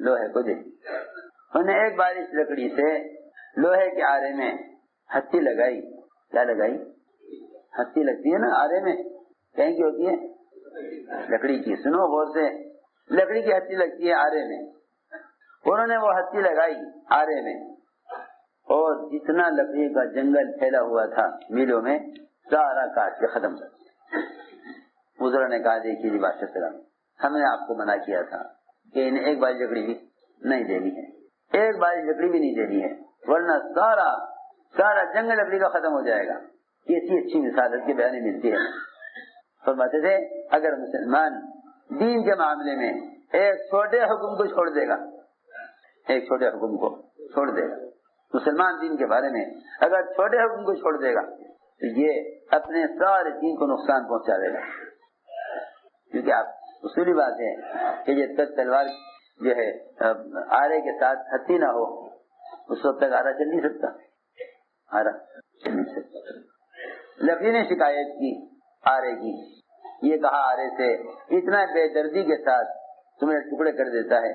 S2: لوہے کو دے، انہوں نے ایک بالش لکڑی سے لوہے کے آرے میں ہتھی لگائی۔ کیا لگائی؟ ہتھی لگتی ہے نا آرے میں، کہیں کی ہوتی ہے؟ لکڑی کی۔ سنو غور سے، لکڑی کی ہتھی لگتی ہے آرے میں، انہوں نے وہ ہتھی لگائی آرے میں اور جتنا لکڑی کا جنگل پھیلا ہوا تھا میلوں میں سارا کاٹ کے ختم کر دیا۔ وزراء نے کہا دیکھیے جی بادشاہ سلام، ہم نے آپ کو منع کیا تھا کہ انہیں ایک بار لکڑی بھی نہیں دینی ہے، ایک بار لکڑی بھی نہیں دینی ہے، ورنہ سارا جنگل لکڑی کا ختم ہو جائے گا۔ ایسی اچھی مثال کے بیان ملتی ہے۔ فرماتے تھے اگر مسلمان دین کے معاملے میں ایک چھوٹے حکم کو چھوڑ دے گا، ایک چھوٹے حکم کو چھوڑ دے گا، مسلمان دین کے بارے میں اگر چھوٹے حکم کو چھوڑ دے گا تو یہ اپنے سارے دین کو نقصان پہنچا دے گا. کیونکہ آپ اصولی بات ہے کہ جب تک تلوار جو ہے آرے کے ساتھ ہتھی نہ ہو اس وقت تک آرا چل نہیں سکتا، آرا چل نہیں سکتا. لکڑی نے شکایت کی آرے کی، یہ کہا آرے سے اتنا بے دردی کے ساتھ تمہیں ٹکڑے کر دیتا ہے.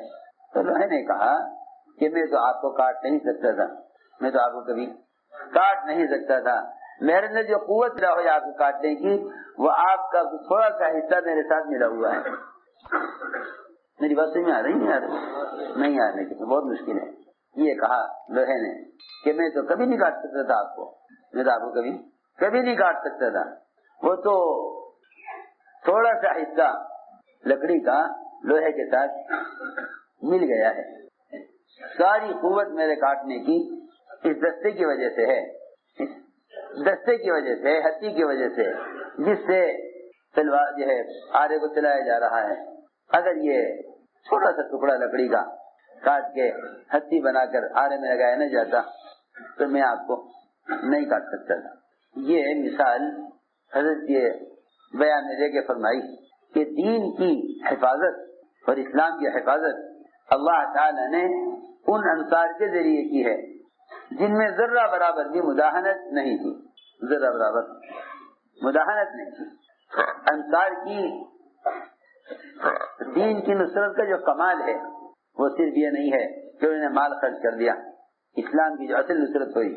S2: تو لوہے نے کہا کہ میں تو آپ کو کاٹ نہیں سکتا تھا، میں تو آپ کو کبھی کاٹ نہیں سکتا تھا، میرے نے جو قوت رہا ہے آپ کو کاٹنے کی وہ آپ کا تھوڑا سا حصہ میرے ساتھ ملا ہوا ہے. میری بات سمجھ میں آ رہی نہیں آ رہی، بہت مشکل ہے. یہ کہا لوہے نے کہ میں تو کبھی نہیں کاٹ سکتا تھا آپ کو، میں تو آپ کو کبھی نہیں کاٹ سکتا تھا، وہ تو تھوڑا سا حصہ لکڑی کا لوہے کے ساتھ مل گیا ہے، ساری قوت میرے کاٹنے کی اس دستے کی وجہ سے ہے، دستے کی وجہ سے، ہتھی کی وجہ سے جس سے تلوار جو ہے آرے کو چلایا جا رہا ہے. اگر یہ چھوٹا سا ٹکڑا لکڑی کا کاٹ کے ہتھی بنا کر آرے میں لگایا نہ جاتا تو میں آپ کو نہیں کاٹ سکتا تھا. یہ مثال حضرت یہ بیان دے کے فرمائی کہ دین کی حفاظت اور اسلام کی حفاظت اللہ تعالی نے ان انصار کے ذریعے کی ہے جن میں ذرہ برابر بھی مداحنت نہیں تھی، ذرہ برابر مداحنت نہیں تھی. انصار کی دین کی نصرت کا جو کمال ہے وہ صرف یہ نہیں ہے کہ انہوں نے مال خرچ کر دیا. اسلام کی جو اصل نصرت ہوئی،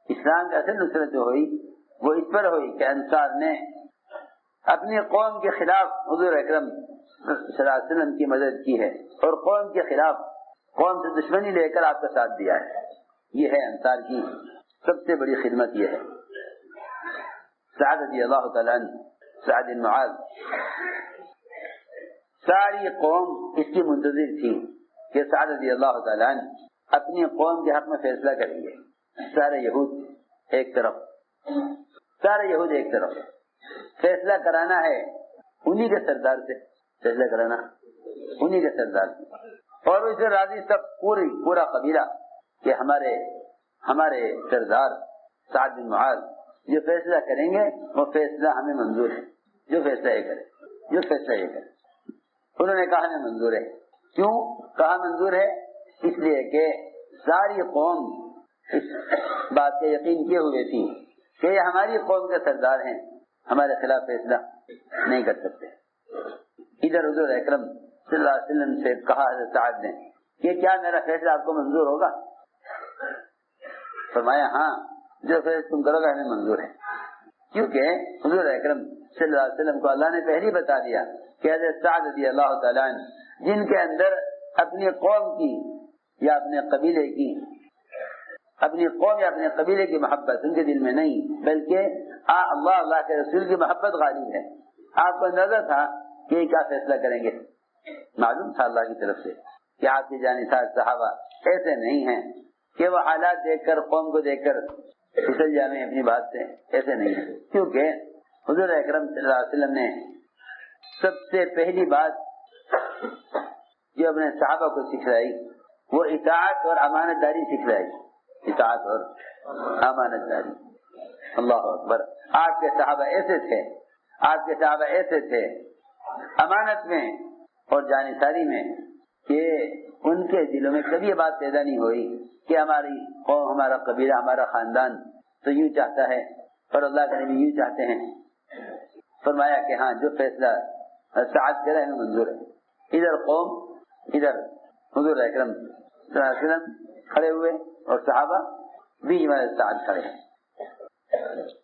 S2: اسلام کی اصل نصرت جو ہوئی وہ اس پر ہوئی کہ انصار نے اپنی قوم کے خلاف حضور اکرم صلی اللہ علیہ وسلم کی مدد کی ہے اور قوم کے خلاف قوم سے دشمنی لے کر آپ کا ساتھ دیا ہے. یہ ہے انصار کی سب سے بڑی خدمت. یہ ہے سعد رضی اللہ تعالیٰ عنہ، سعد بن معاذ، ساری قوم اس کی منتظر تھی کہ سعد رضی اللہ تعالیٰ عنہ اپنی قوم کے حق میں فیصلہ کریں گے. سارے یہود ایک طرف، سارے یہود ایک طرف، فیصلہ کرانا ہے انہی کے سردار سے، فیصلہ کرانا انہی کے سردار سے. اور اسے راضی سب پورا قبیلہ کہ ہمارے سردار سعد بن معاذ جو فیصلہ کریں گے وہ فیصلہ ہمیں منظور ہے، جو فیصلہ یہ کرے، جو فیصلہ یہ کرے. انہوں نے کہا ہمیں منظور ہے. کیوں کہا منظور ہے؟ اس لیے کہ ساری قوم اس بات کا یقین کیے ہوئے تھی کہ یہ ہماری قوم کے سردار ہیں، ہمارے خلاف فیصلہ نہیں کر سکتے. ادھر حضور اکرم صلی اللہ علیہ وسلم سے کہا حضرت سعد نے کہ کیا میرا فیصلہ آپ کو منظور ہوگا؟ فرمایا ہاں، جو فیصلہ تم کرو گا ہمیں منظور ہے. کیونکہ حضور اکرم صلی اللہ علیہ وسلم کو اللہ نے پہلے بتا دیا کہ حضرت سعد رضی اللہ تعالیٰ عنہ جن کے اندر اپنی قوم کی یا اپنے قبیلے کی، اپنی قوم یا اپنے قبیلے کی محبت ان کے دل میں نہیں بلکہ اللہ کے رسول کی محبت غالب ہے. آپ کو اندازہ تھا کہ یہ کیا فیصلہ کریں گے، معلوم تھا اللہ کی طرف سے کہ آپ کے جانثار صحابہ ایسے نہیں ہیں کہ وہ حالات دیکھ کر قوم کو دیکھ کر پھسل جائیں اپنی بات سے، ایسے نہیں ہے. کیونکہ حضور اکرم صلی اللہ علیہ وسلم نے سب سے پہلی بات جو اپنے صحابہ کو سکھلائی وہ اطاعت اور امانت داری سکھلائی. اطاعت اور امانت داری. اللہ اکبر. آپ کے صحابہ ایسے تھے، آپ کے صحابہ ایسے تھے امانت میں اور جانثاری میں کہ ان کے دلوں میں کبھی یہ بات پیدا نہیں ہوئی کہ ہماری قوم، ہمارا قبیلہ، ہمارا خاندان تو یوں چاہتا ہے اور اللہ کے نبی یوں چاہتے ہیں. فرمایا کہ ہاں جو فیصلہ سعد کرے ہمیں منظور ہے. ادھر قوم، ادھر حضور اکرم صلی اللہ علیہ وسلم کھڑے ہوئے اور صحابہ بیچ میں سعد کھڑے ہیں.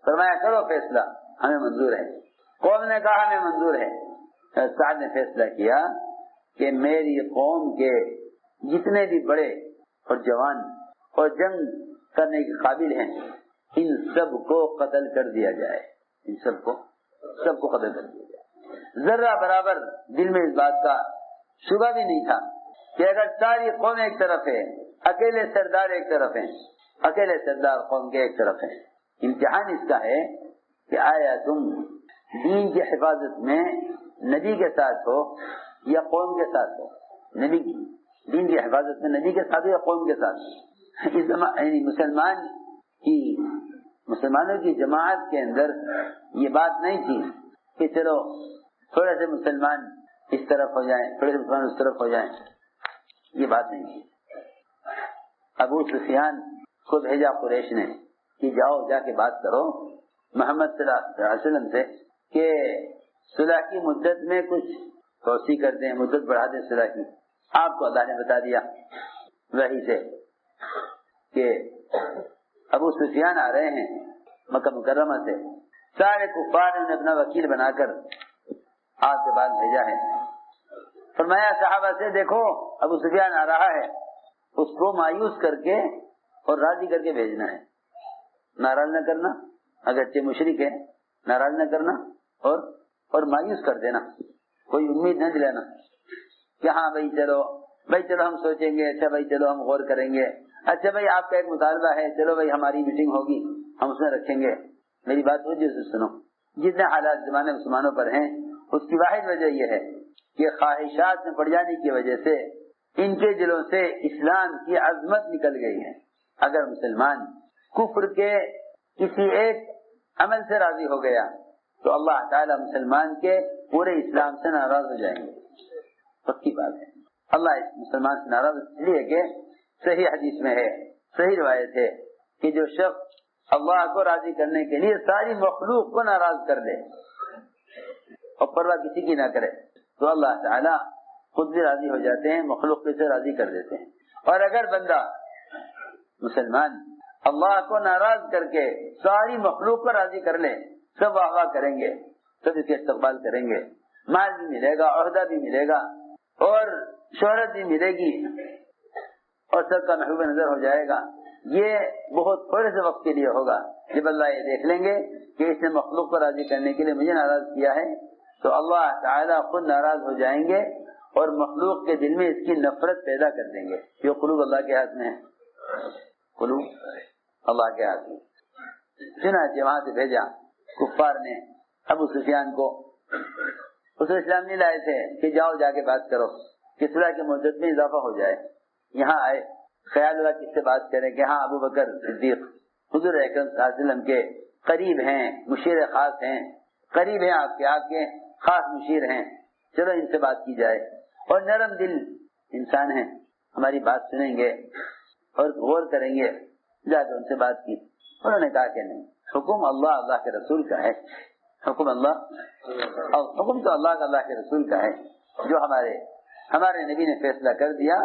S2: فرمایا کرو فیصلہ ہمیں منظور ہے. قوم نے کہا ہمیں منظور ہے. سعد نے فیصلہ کیا کہ میری قوم کے جتنے بھی بڑے اور جوان اور جنگ کرنے کے قابل ہیں ان سب کو قتل کر دیا جائے. ان سب کو قتل کر دیا جائے. ذرہ برابر دل میں اس بات کا شبہ بھی نہیں تھا کہ اگر ساری قوم ایک طرف ہے، اکیلے سردار ایک طرف ہیں، اکیلے سردار قوم کے ایک طرف ہیں. امتحان اس کا ہے کہ آیا تم دین کی حفاظت میں نبی کے ساتھ ہو یا قوم کے ساتھ ہو، نبی کی دین کی حفاظت میں نبی کے ساتھ ہو یا قوم کے ساتھ، یعنی مسلمانوں کی جماعت کے اندر یہ بات نہیں تھی کہ چلو تھوڑے سے مسلمان اس طرف ہو جائیں، تھوڑے سے مسلمان اس طرف ہو جائیں، یہ بات نہیں تھی۔ ابو سفیان کو بھیجا قریش نے کہ جاؤ جا کے بات کرو محمد صلی اللہ علیہ وسلم سے کہ صلح کی مدت میں کچھ توسیع کر دیں، مدت بڑھا دیں صلح کی۔ آپ کو اللہ نے بتا دیا وحی سے کہ ابو سفیان آ رہے ہیں مکہ مکرمہ سے، سارے کفار نے اپنا وکیل بنا کر آپ کے بعد بھیجا ہے۔ فرمایا صحابہ سے دیکھو ابو سفیان آ رہا ہے، اس کو مایوس کر کے اور راضی کر کے بھیجنا ہے، ناراض نہ کرنا، اگرچہ مشرک ہے ناراض نہ کرنا اور مایوس کر دینا، کوئی امید نہ دلانا کہ ہاں بھائی چلو ہم سوچیں گے، اچھا بھائی چلو ہم غور کریں گے، اچھا بھائی آپ کا ایک مطالبہ ہے، چلو بھائی ہماری میٹنگ ہوگی ہم اس میں رکھیں گے۔ میری بات وجہ سے سنو، جتنے حالات زمانے مسلمانوں پر ہیں اس کی واحد وجہ یہ ہے کہ خواہشات میں پڑ جانے کی وجہ سے ان کے دلوں سے اسلام کی عظمت نکل گئی ہے۔ اگر مسلمان کفر کے کسی ایک عمل سے راضی ہو گیا تو اللہ تعالی مسلمان کے پورے اسلام سے ناراض ہو جائیں گے، پکی بات ہے۔ اللہ اس مسلمان سے ناراض اس لیے کہ صحیح حدیث میں ہے، صحیح روایت ہے کہ جو شخص اللہ کو راضی کرنے کے لیے ساری مخلوق کو ناراض کر دے اور پرواہ کسی کی نہ کرے تو اللہ تعالیٰ خود بھی راضی ہو جاتے ہیں، مخلوق سے راضی کر دیتے ہیں۔ اور اگر بندہ مسلمان اللہ کو ناراض کر کے ساری مخلوق کو راضی کر لے، سب واہ واہ کریں گے، سب اس کے استقبال کریں گے، مال بھی ملے گا، عہدہ بھی ملے گا اور شہرت بھی ملے گی اور سب کا محبوب نظر ہو جائے گا، یہ بہت تھوڑے سے وقت کے لیے ہوگا۔ جب اللہ یہ دیکھ لیں گے کہ اس نے مخلوق کو راضی کرنے کے لیے مجھے ناراض کیا ہے تو اللہ تعالیٰ خود ناراض ہو جائیں گے اور مخلوق کے دل میں اس کی نفرت پیدا کر دیں گے۔ یہ قلوب اللہ کے ہاتھ میں ہے، قلوب اللہ کے ہاتھ میں۔ چنانچہ وہاں سے بھیجا کفار نے ابو سفیان کو، اس اسلام نہیں لائے تھے کہ جاؤ جا کے بات کرو کہ صلح کی مدت میں اضافہ ہو جائے۔ یہاں آئے، خیال ہوا کس سے بات کریں کہ ہاں ابو بکر صدیق حضور اکرم صلی اللہ علیہ وسلم کے قریب ہیں، مشیر خاص ہیں، قریب ہیں آپ کے خاص مشیر ہیں، چلو ان سے بات کی جائے۔ اور نرم دل انسان ہیں، ہماری بات سنیں گے اور غور کریں گے۔ جا کے ان سے بات کی، انہوں نے کہا کہ نہیں، حکم اللہ کے رسول کا ہے، حکم تو اللہ کے رسول کا ہے، جو ہمارے نبی نے فیصلہ کر دیا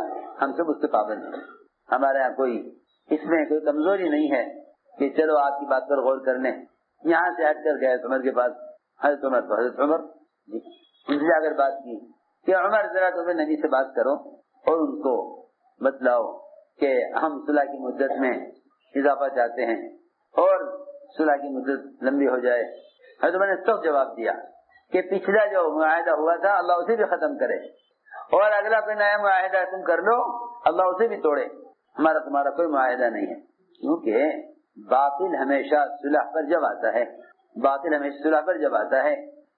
S2: ہم سب اس سے پابند ہیں۔ ہمارے یہاں کوئی اس میں کوئی کمزوری نہیں ہے کہ چلو آپ کی بات پر غور کر لیں۔ یہاں سے ہٹ کر گئے عمر کے پاس، حضرت عمر تو حضرت عمر ان سے اگر بات کی کہ عمر ذرا تمہیں نبی سے بات کرو اور ان کو بتلاؤ کہ ہم صلح کی مدت میں اضافہ چاہتے ہیں اور صلح کی مدت لمبی ہو جائے۔ حضرت عمر نے سب جواب دیا کہ پچھلا جو معاہدہ ہوا تھا اللہ اسے بھی ختم کرے اور اگلا کوئی نیا معاہدہ تم کر لو اللہ اسے بھی توڑے، ہمارا تمہارا کوئی معاہدہ نہیں ہے۔ کیونکہ باطل ہمیشہ صلح پر جب آتا ہے، باطل ہمیشہ صلح پر جب آتا ہے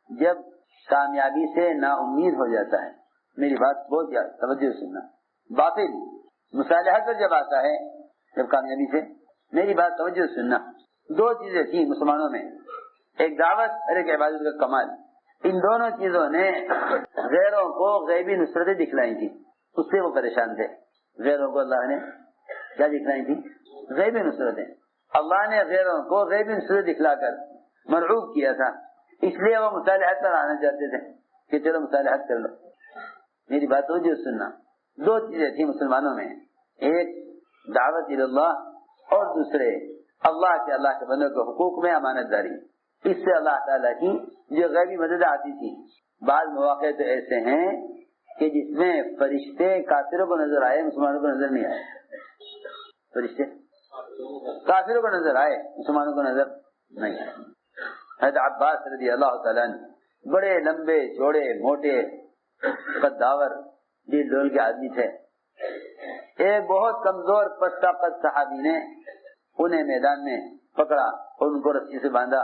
S2: جب کامیابی سے نا امید ہو جاتا ہے۔ میری بات بہت توجہ سننا، باطل مصالحت پر جب آتا ہے، جب کامیابی سے، میری بات توجہ سننا، دو چیزیں تھیں مسلمانوں میں، ایک دعوت اور ایک عبادت کا کمال۔ ان دونوں چیزوں نے غیروں کو غیبی نصرتیں دکھلائی تھی، اس سے وہ پریشان تھے۔ غیروں کو اللہ نے کیا دکھلائی تھی؟ غیبی نصرتیں۔ اللہ نے غیروں کو غیبی نصرت دکھلا کر مرعوب کیا تھا، اس لیے وہ مصالحت پر آنا چاہتے تھے کہ چلو مصالحت کر لو۔ میری بات توجہ سننا، دو چیزیں تھیں مسلمانوں میں، ایک دعوت اللہ اور دوسرے اللہ کے بندوں کے حقوق میں امانت داری۔ اس سے اللہ تعالیٰ کی جو غیبی مدد آتی تھی، بعض مواقع تو ایسے ہیں کہ جس میں فرشتے کافروں کو نظر آئے، مسلمانوں کو نظر نہیں آئے۔ فرشتے کافروں کو نظر آئے، مسلمانوں کو نظر نہیں آئے۔ حضرت عباس رضی اللہ تعالیٰ عنہ بڑے لمبے چوڑے موٹے قداور دل ڈول کے آدمی تھے۔ ایک بہت کمزور پستہ قد صحابی نے انہیں میدان میں پکڑا اور ان کو رسی سے باندھا۔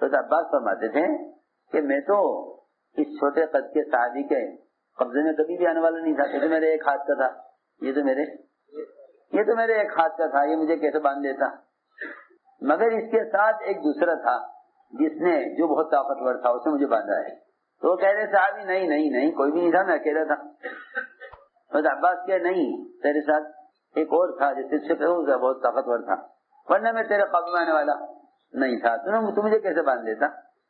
S2: تو عباس فرماتے تھے کہ میں تو اس چھوٹے قد کے صحابی کے قبضے میں کبھی بھی آنے والا نہیں تھا، یہ تو میرے ایک ہاتھ کا تھا، یہ تو میرے ایک ہاتھ کا تھا، یہ مجھے کیسے باندھ لیتا؟ مگر اس کے ساتھ ایک دوسرا تھا جس نے، جو بہت طاقتور تھا، اس نے مجھے باندھا ہے۔ تو وہ کہہ رہے صحابی نہیں کوئی بھی نہیں تھا، میں اکیلا تھا۔ بس عباس کہ نہیں، تیرے ساتھ ایک اور تھا جس سے بہت طاقتور تھا، ورنہ میں تیرے قبضے میں آنے والا نہیں تھا، تو مجھے کیسے باندھ لیتا؟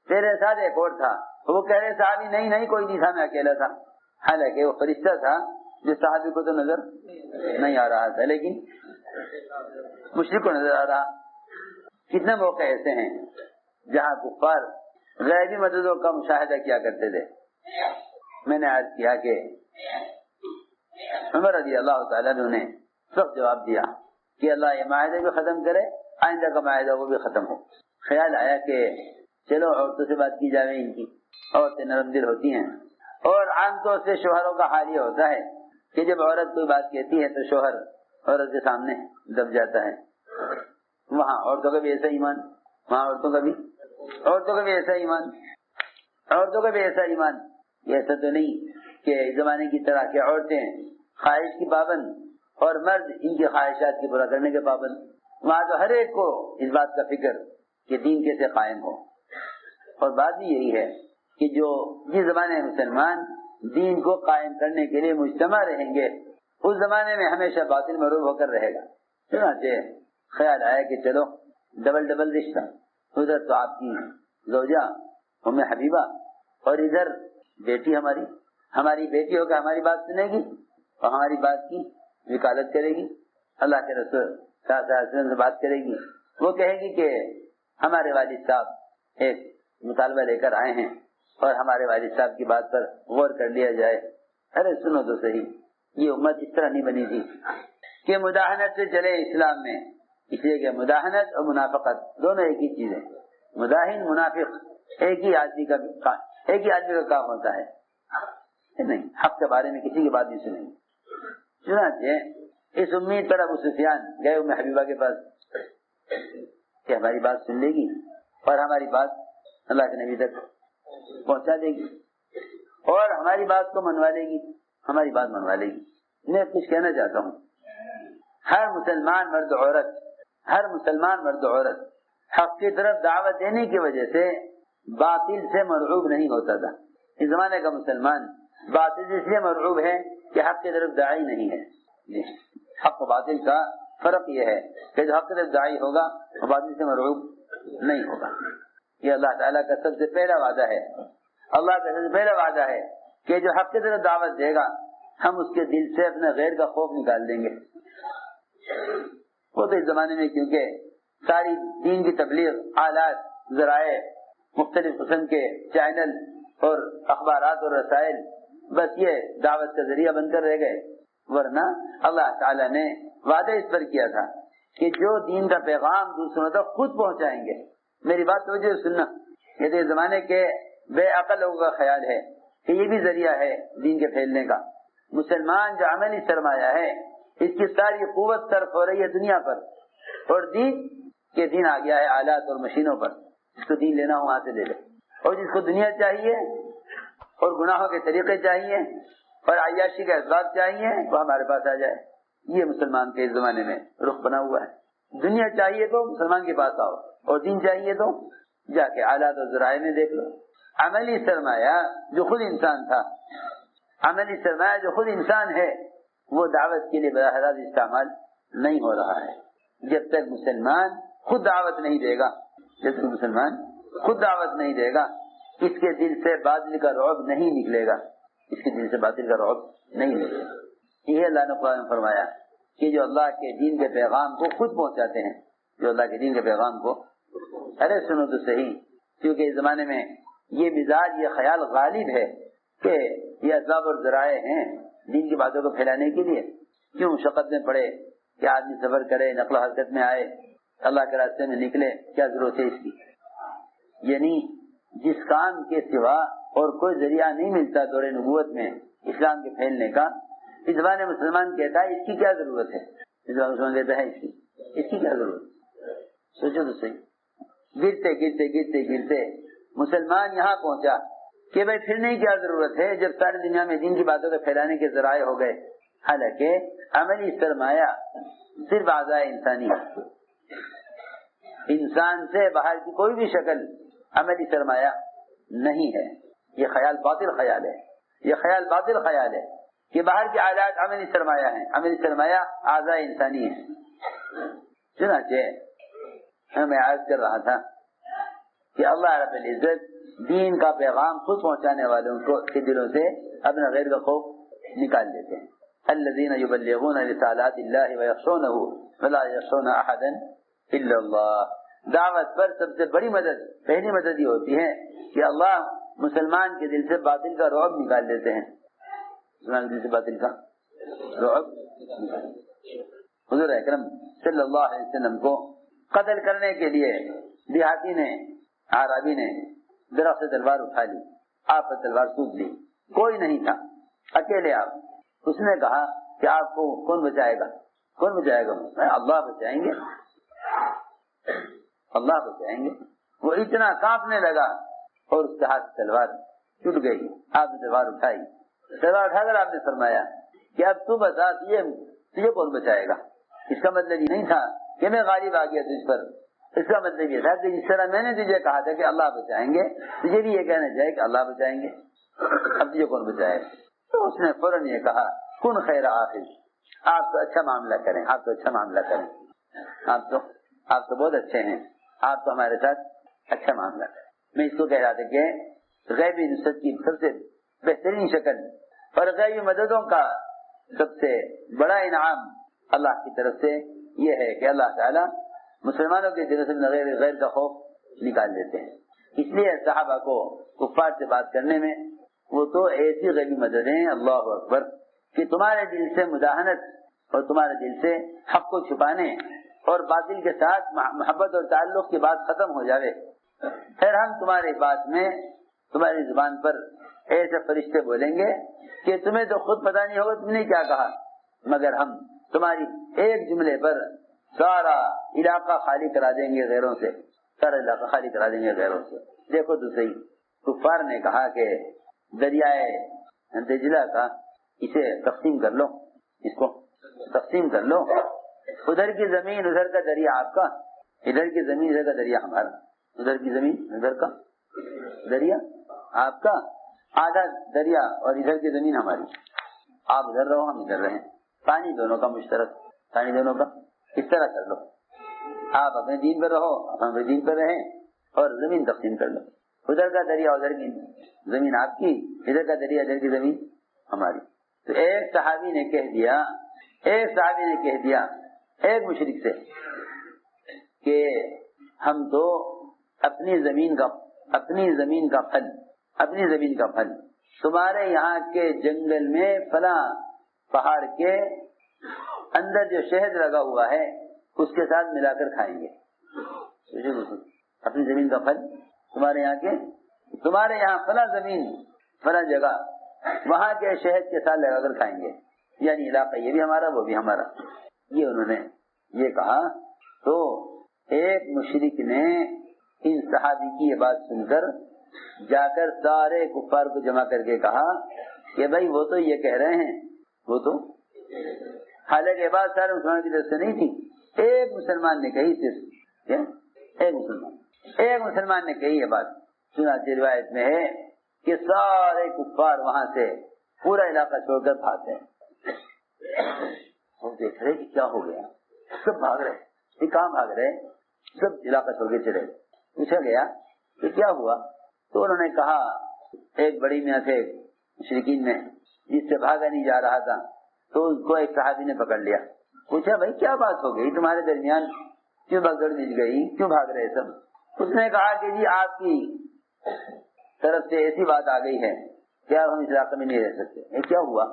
S2: تیرے ساتھ ایک اور تھا۔ وہ کہہ رہے صحابی نہیں کوئی نہیں تھا، میں اکیلا تھا۔ حالانکہ وہ فرشتہ تھا جو صحابی کو تو نظر نہیں آ رہا تھا، لیکن مشرک کو نظر آ رہا۔ کتنے موقع ایسے ہیں جہاں کفار غیبی مددوں کا مشاہدہ کیا کرتے تھے۔ میں نے عرض کیا کہ عمر رضی اللہ تعالیٰ نے انہیں سخت جواب دیا کہ اللہ یہ معاہدے بھی ختم کرے، آئندہ کا معاہدہ وہ بھی ختم ہو۔ خیال آیا کہ چلو عورتوں سے بات کی جائے، ان کی عورتیں نرم دل ہوتی ہیں، اور عام طور سے شوہروں کا حال یہ ہوتا ہے کہ جب عورت کوئی بات کہتی ہے تو شوہر عورت کے سامنے دب جاتا ہے۔ وہاں عورتوں کا بھی ایسا ایمان، وہاں عورتوں کا بھی ایسا ایمان۔ یہ ایسا تو نہیں کہ زمانے کی طرح کہ عورتیں خواہش کی پابند اور مرد ان کی خواہشات کی پورا کرنے کے پابند۔ وہاں تو ہر ایک کو اس بات کا فکر کہ دین کیسے قائم ہو۔ اور بات بھی یہی ہے کہ جو جس زمانے میں مسلمان دین کو قائم کرنے کے لیے مجتمع رہیں گے، اس زمانے میں ہمیشہ باطل مغلوب ہو کر رہے گا۔ چنانچہ خیال آیا کہ چلو ڈبل رشتہ، ادھر تو آپ کی زوجہ ام حبیبہ اور ادھر بیٹی ہماری بیٹی ہو کر ہماری بات سنے گی اور ہماری بات کی وکالت کرے گی، اللہ کے رسول صلی اللہ علیہ وسلم سے بات کرے گی۔ وہ کہے گی کہ ہمارے والد صاحب ایک مطالبہ لے کر آئے ہیں اور ہمارے والد صاحب کی بات پر غور کر لیا جائے۔ ارے سنو تو صحیح، یہ امت اس طرح نہیں بنی تھی کہ مداحنت سے چلے اسلام میں، اس لیے کہ مداحنت اور منافقت دونوں ایک ہی چیز ہے۔ مداحن منافق ایک ہی آدمی کا کام ہوتا ہے، نہیں حق کے بارے میں کسی کی بات نہیں سنیں گے۔ چنانچہ اس امید پر ابو سفیان گئے ام حبیبہ کے پاس کہ ہماری بات سن لے گی اور ہماری بات اللہ کے نبی تک پہنچا دے گی اور ہماری بات کو منوا لے گی، ہماری بات منوا لے گی۔ میں کچھ کہنا چاہتا ہوں، ہر مسلمان مرد عورت حق کی طرف دعوت دینے کی وجہ سے باطل سے مرعوب نہیں ہوتا تھا۔ اس زمانے کا مسلمان باطل اس لیے مرعوب ہے کہ حق کی طرف داعی نہیں ہے۔ حق و باطل کا فرق یہ ہے کہ جو حق کی طرف داعی ہوگا وہ باطل سے مرعوب نہیں ہوگا۔ یہ اللہ تعالیٰ کا سب سے پہلا وعدہ ہے، اللہ کا سب سے پہلا وعدہ ہے کہ جو حق کی طرف دعوت دے گا ہم اس کے دل سے اپنے غیر کا خوف نکال دیں گے۔ وہ تو اس زمانے میں کیونکہ ساری دین کی تبلیغ، آلات، ذرائع، مختلف قسم کے چینل اور اخبارات اور رسائل بس یہ دعوت کا ذریعہ بن کر رہ گئے، ورنہ اللہ تعالیٰ نے وعدہ اس پر کیا تھا کہ جو دین کا پیغام دوسروں تک خود پہنچائیں گے۔ میری بات توجہ سننا، یہ تو اس زمانے کے بے عقل لوگوں کا خیال ہے کہ یہ بھی ذریعہ ہے دین کے پھیلنے کا۔ مسلمان جو عملی سرمایہ ہے اس کی ساری قوت صرف ہو رہی ہے دنیا پر، اور دین آ گیا ہے آلات اور مشینوں پر۔ جس کو دین لینا ہو وہاں سے لے لے، اور جس کو دنیا چاہیے اور گناہوں کے طریقے چاہیے اور عیاشی کے اسباب چاہیے وہ ہمارے پاس آ جائے۔ یہ مسلمان کے اس زمانے میں رخ بنا ہوا ہے۔ دنیا چاہیے تو مسلمان کے پاس آؤ، اور دین چاہیے تو جا کے آلات اور ذرائع میں دیکھ لو۔ عملی سرمایہ جو خود انسان ہے وہ دعوت کے لیے براہ راست استعمال نہیں ہو رہا ہے۔ جب تک مسلمان خود دعوت نہیں دے گا، اس کے دل سے باطل کا رعب نہیں نکلے گا، یہ اللہ نے قرآن میں فرمایا کہ جو اللہ کے دین کے پیغام کو خود پہنچاتے ہیں، ارے سنو تو صحیح، کیونکہ اس زمانے میں یہ مزاج، یہ خیال غالب ہے کہ یہ اسباب اور ذرائع ہیں دین کی باتوں کو پھیلانے کے لیے۔ کیوں مشقت میں پڑے کہ آدمی سفر کرے، نقل و حرکت میں آئے، اللہ کے راستے میں نکلے، کیا ضرورت ہے اس کی؟ یعنی جس کام کے سوا اور کوئی ذریعہ نہیں ملتا دور نبوت میں اسلام کے پھیلنے کا، اس زمانے مسلمان کہتا ہے اس کی کیا ضرورت ہے؟ اس زمانے مسلمان کہتا ہے اس کی کیا ضرورت؟ سوچو تو صحیح۔ گرتے گرتے گرتے گرتے مسلمان یہاں پہنچا کہ بھائی پھرنے کی کیا ضرورت ہے جب ساری دنیا میں دین کی باتوں کو پھیلانے کے ذرائع ہو گئے. حالانکہ عملی سرمایہ صرف اعضاء انسانی ہے. انسان سے باہر کی کوئی بھی شکل عملی سرمایہ نہیں ہے. یہ خیال باطل خیال ہے. یہ خیال باطل خیال ہے کہ باہر کے آلات عملی سرمایہ ہیں. عملی سرمایہ اعضاء انسانی ہے. چنانچہ میں عرض کر رہا تھا کہ اللہ رب العزت دین کا پیغام خود پہنچانے والوں کو کے دلوں سے اپنا غیر کا خوف نکال دیتے ہیں. الذین یبلغون رسالات اللہ ویخشونہ ولا یخشون احدا الا اللہ. دعوت پر سب سے بڑی مدد پہلی مدد یہ ہوتی ہے کہ اللہ مسلمان کے دل سے باطل کا رعب نکال دیتے ہیں. مسلمان کے دل سے باطل کا رعب. حضور اکرم صلی اللہ علیہ وسلم کو قتل کرنے کے لیے دیہاتی نے عربی نے درخت سے تلوار اٹھا لی. آپ پر تلوار سوکھ لی. کوئی نہیں تھا, اکیلے آپ. اس نے کہا کہ آپ کو کون بچائے گا؟ کون بچائے گا؟ اللہ بچائیں گے, اللہ بچائیں گے. وہ اتنا کانپنے لگا اور اس کے ہاتھ سے تلوار ٹوٹ گئی. آپ نے تلوار اٹھائی. تلوار اٹھا کر آپ نے فرمایا کہ اب تو بتا تجھے کون بچائے گا؟ اس کا مطلب یہ نہیں تھا کہ میں غالب آ گیا تجھ پر. اس کا مطلب یہ تھا کہ جس طرح میں نے تجھے کہا تھا کہ اللہ بچائیں گے, تجھے بھی یہ کہنا چاہیے کہ اللہ بچائیں گے. اب تجھے کون بچائے گا؟ تو اس نے فوراً یہ کہا کن خیر آخر, آپ تو اچھا معاملہ کریں, آپ تو اچھا معاملہ کریں, آپ تو بہت اچھے ہیں, آپ تو ہمارے ساتھ اچھا معاملہ کریں. میں اس کو کہہ رہا تھا کہ غیبی نصرت کی سب سے بہترین شکل اور غیبی مددوں کا سب سے بڑا انعام اللہ کی طرف سے یہ ہے کہ اللہ تعالیٰ مسلمانوں کے دل سے غیر کا خوف نکال دیتے ہیں. اس لیے صحابہ کو کفار سے بات کرنے میں وہ تو ایسی غیبی مددیں اللہ اکبر کہ تمہارے دل سے مداہنت اور تمہارے دل سے حق کو چھپانے اور باطل کے ساتھ محبت اور تعلق کی بات ختم ہو جاوے. پھر ہم تمہاری بات میں تمہاری زبان پر ایسے فرشتے بولیں گے کہ تمہیں تو خود پتہ نہیں ہوگا تم نے کیا کہا, مگر ہم تمہاری ایک جملے پر سارا علاقہ خالی کرا دیں گے غیروں سے, سارا علاقہ خالی کرا دیں گے غیروں سے. دیکھو تو صحیح, کفار نے کہا کہ دریائے دجلہ کا اسے تقسیم کر لو, اس کو تقسیم کر لو. ادھر کی زمین ادھر کا دریا آپ کا, ادھر کی زمین ادھر کا دریا ہمارا, ادھر کی زمین ادھر کا دریا آپ کا, آدھا دریا اور ادھر کی زمین ہماری. آپ ادھر رہو ہم ادھر رہیں, پانی دونوں کا مشترک, پانی دونوں کا. اس طرح کر لو, آپ اپنے دین پر رہو, اپنے دین پر رہیں اور زمین تقسیم کر لو. ادھر کا دریا ادھر کی زمین آپ کی, ادھر کا دریا ادھر کی زمین ہماری. تو ایک صحابی نے کہہ دیا ایک مشرک سے کہ ہم تو اپنی زمین کا پھل تمہارے یہاں کے جنگل میں فلاں پہاڑ کے اندر جو شہد لگا ہوا ہے اس کے ساتھ ملا کر کھائیں گے. اپنی زمین کا پھل تمہارے یہاں فلاں زمین فلاں جگہ وہاں کے شہد کے ساتھ لگا کر کھائیں گے, یعنی علاقہ یہ بھی ہمارا وہ بھی ہمارا. یہ انہوں نے یہ کہا تو ایک مشرک نے ان صحابی کی یہ بات سن کر جا کر سارے کفار کو جمع کر کے کہا کہ بھائی وہ تو یہ کہہ رہے ہیں, وہ تو حالانکہ یہ بات سارے مسلمانوں کی طرف سے نہیں تھی. ایک مسلمان نے کہی, صرف ایک مسلمان نے کہی یہ بات. چنانچہ روایت میں ہے کہ سارے کفار وہاں سے پورا علاقہ چھوڑ کر بھاگتے ہیں. وہ دیکھ رہے کہ کیا ہو گیا, سب بھاگ رہے, یہ کہاں بھاگ رہے, سب علاقہ چھوڑ کے چلے. پوچھا گیا کہ کیا ہوا, تو انہوں نے کہا ایک بڑی میاں تھے مشرکین میں جس سے بھاگا نہیں جا رہا تھا, تو اس کو ایک صحابی نے پکڑ لیا. پوچھا بھائی کیا بات ہو گئی تمہارے درمیان, کیوں بگڑ مچ گئی, کیوں بھاگ رہے سب؟ اس نے کہا کہ جی آپ کی طرف سے ایسی بات آ گئی ہے کہ آپ ہم اس علاقے میں نہیں رہ سکتے. یہ کیا ہوا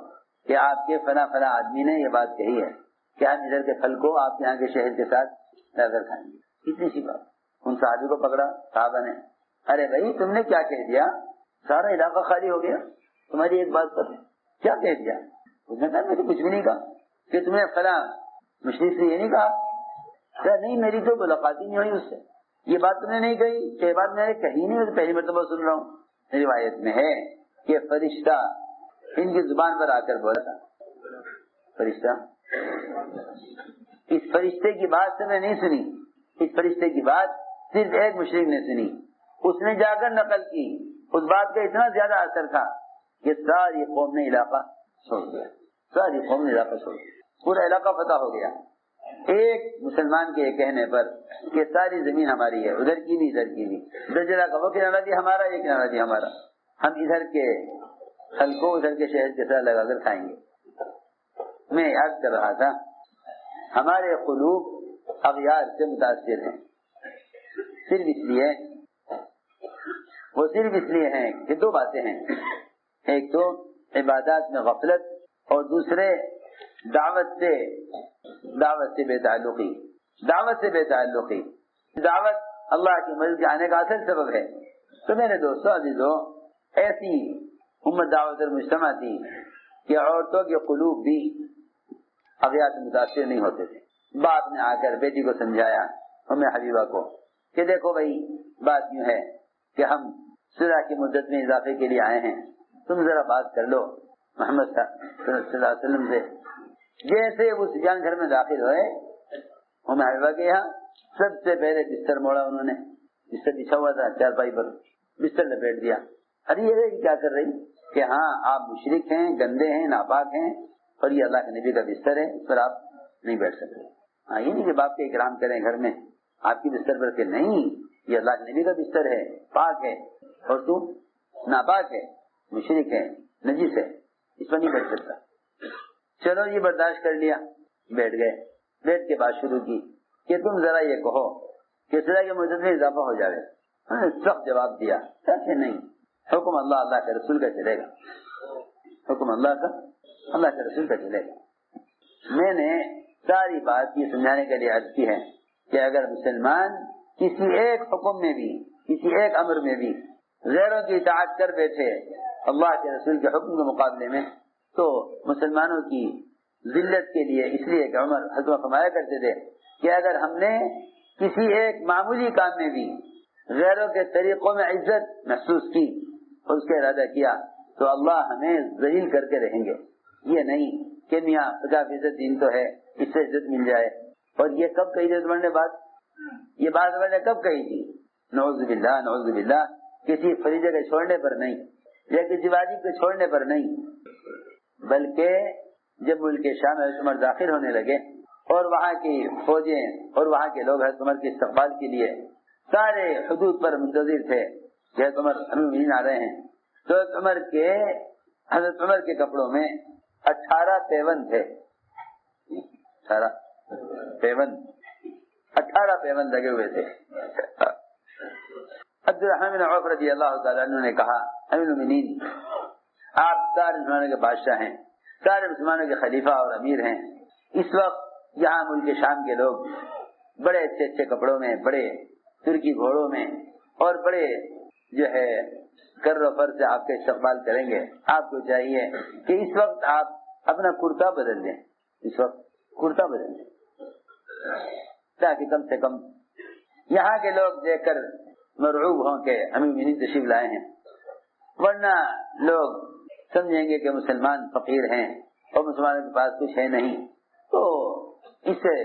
S2: کہ آپ کے فلاں آدمی نے یہ بات کہی ہے کہ ہم ادھر کے پھل کو آپ یہاں کے شہر کے ساتھ لا کر کھائیں گے. اتنی سی بات. ان صحابی کو پکڑا صحابہ نے, ارے بھائی تم نے کیا کہہ دیا, سارا علاقہ خالی ہو گیا تمہاری ایک بات پر, کیا کہہ دیا؟ اس نے کہا میں تو کچھ بھی نہیں کہا. کہ تم نے فلاں مشرک سے یہ نہیں کہا؟ کہا نہیں میری تو ملاقات ہی نہیں ہوئی اس سے, یہ بات تم نے نہیں کہی، یہ بات میں نے کہی نہیں، تو پہلی مرتبہ سن رہا ہوں۔ روایت میں ہے کہ فرشتہ ان کی زبان پر آ کر بولا تھا، فرشتہ، اس فرشتے کی بات سے میں نہیں سنی، اس فرشتے کی بات صرف ایک مشرک نے سنی، اس نے جا کر نقل کی، اس بات کا اتنا زیادہ اثر تھا کہ ساری قوم نے علاقہ چھوڑ دیا، ساری قوم نے علاقہ چھوڑ دیا، پورا علاقہ فتح ہو گیا ایک مسلمان کے کہنے پر کہ ساری زمین ہماری ہے، ادھر کی بھی ادھر کی بھی، ادھر جگہ کا وہ کنارہ بھی ہمارا، یہ کنارہ بھی ہمارا، ہم ادھر کے پھل کو ادھر کے شہد کے ساتھ لگا کر کھائیں گے۔ میں یاد کر رہا تھا ہمارے قلوب اغیار سے متاثر ہیں، صرف اس لیے، وہ صرف اس لیے ہیں کہ دو باتیں ہیں، ایک تو عبادات میں غفلت اور دوسرے دعوت سے بے تعلقی، دعوت سے بے تعلقی۔ دعوت اللہ کی مدد کے آنے کا اصل سبب ہے۔ تو میرے دوستوں عزیزوں، ایسی امت دعوت المجتمع تھی کہ عورتوں کے قلوب بھی اغیار سے متاثر نہیں ہوتے تھے۔ باپ نے آ کر بیٹی کو سمجھایا، ام حبیبہ کو، کہ دیکھو بھائی بات یوں ہے کہ ہم صلح کی مدت میں اضافے کے لیے آئے ہیں، تم ذرا بات کر لو محمد صلی اللہ علیہ وسلم سے۔ جیسے وہ سفیان گھر میں داخل ہوئے ام حبیبہ کے یہاں، سب سے پہلے بستر موڑا انہوں نے، بستر بچھا ہوا تھا چارپائی پر، بستر لپیٹ دیا۔ ارے یہ کیا کر رہی کہ ہاں آپ مشرک ہیں، گندے ہیں، ناپاک ہیں، اور یہ اللہ کے نبی کا بستر ہے، اس پر آپ نہیں بیٹھ سکتے۔ ہاں یہ نہیں کہ باپ کے اکرام کریں گھر میں آپ کی بستر پر، کہ نہیں یہ اللہ کے نبی کا بستر ہے، پاک ہے، اور تو ناپاک ہے، مشرک ہے، نجس ہے، اس پر نہیں بیٹھ سکتا۔ چلو یہ برداشت کر لیا، بیٹھ گئے۔ بیٹھ کے بات شروع کی کہ تم ذرا یہ کہو کہ صلح کی مدت میں اضافہ ہو جائے۔ سخت جواب دیا، کہ نہیں، حکم اللہ کے رسول کا چلے گا، حکم اللہ کے رسول کا چلے گا۔ میں نے ساری بات یہ سمجھانے کے لیے عرض کی ہے کہ اگر مسلمان کسی ایک حکم میں بھی، کسی ایک امر میں بھی غیروں کی اطاعت کر بیٹھے اللہ کے رسول کے حکم کے مقابلے میں، تو مسلمانوں کی ذلت کے لیے، اس لیے کہ عمر حضرت فرمایا کرتے تھے کہ اگر ہم نے کسی ایک معمولی کام میں بھی غیروں کے طریقوں میں عزت محسوس کی اور اس کا ارادہ کیا تو اللہ ہمیں ذلیل کر کے رہیں گے۔ یہ نہیں کہ میاں 50% دین تو ہے، اس سے عزت مل جائے۔ اور یہ کب کہی تھی تمہارے نے بات؟ یہ بات ہمارے نے کب کہی تھی؟ نعوذ باللہ، نعوذ باللہ، کسی فریضے کے چھوڑنے پر نہیں، یا کسی واجب کے چھوڑنے پر نہیں، بلکہ جب ملک شام میں حضرت عمر داخل ہونے لگے اور وہاں کی فوجیں اور وہاں کے لوگ حضرت عمر کے استقبال کے لیے سارے حدود پر منتظر تھے کہ حضرت عمر امین آ رہے ہیں، تو حضرت عمر کے کپڑوں میں 18 پیوند تھے، 18 پیوند لگے ہوئے تھے۔ عبدالرحمن بن عوف رضی اللہ تعالیٰ عنہ نے کہا، امیر المومنین، آپ سارے مسلمانوں کے بادشاہ ہیں، سارے مسلمانوں کے خلیفہ اور امیر ہیں، اس وقت یہاں ملک شام کے لوگ بڑے اچھے اچھے کپڑوں میں، بڑے ترکی گھوڑوں میں اور بڑے جو ہے کر و فر سے آپ کا استقبال کریں گے۔ آپ کو چاہیے کہ اس وقت آپ اپنا کرتا بدل دیں، اس وقت کرتا بدل دیں، تاکہ کم سے کم یہاں کے لوگ دیکھ کر مرعوب ہوں کہ امیر المومنین تشریف لائے ہیں، ورنہ لوگ سمجھیں گے کہ مسلمان فقیر ہیں اور مسلمانوں کے پاس کچھ ہے نہیں، تو اس سے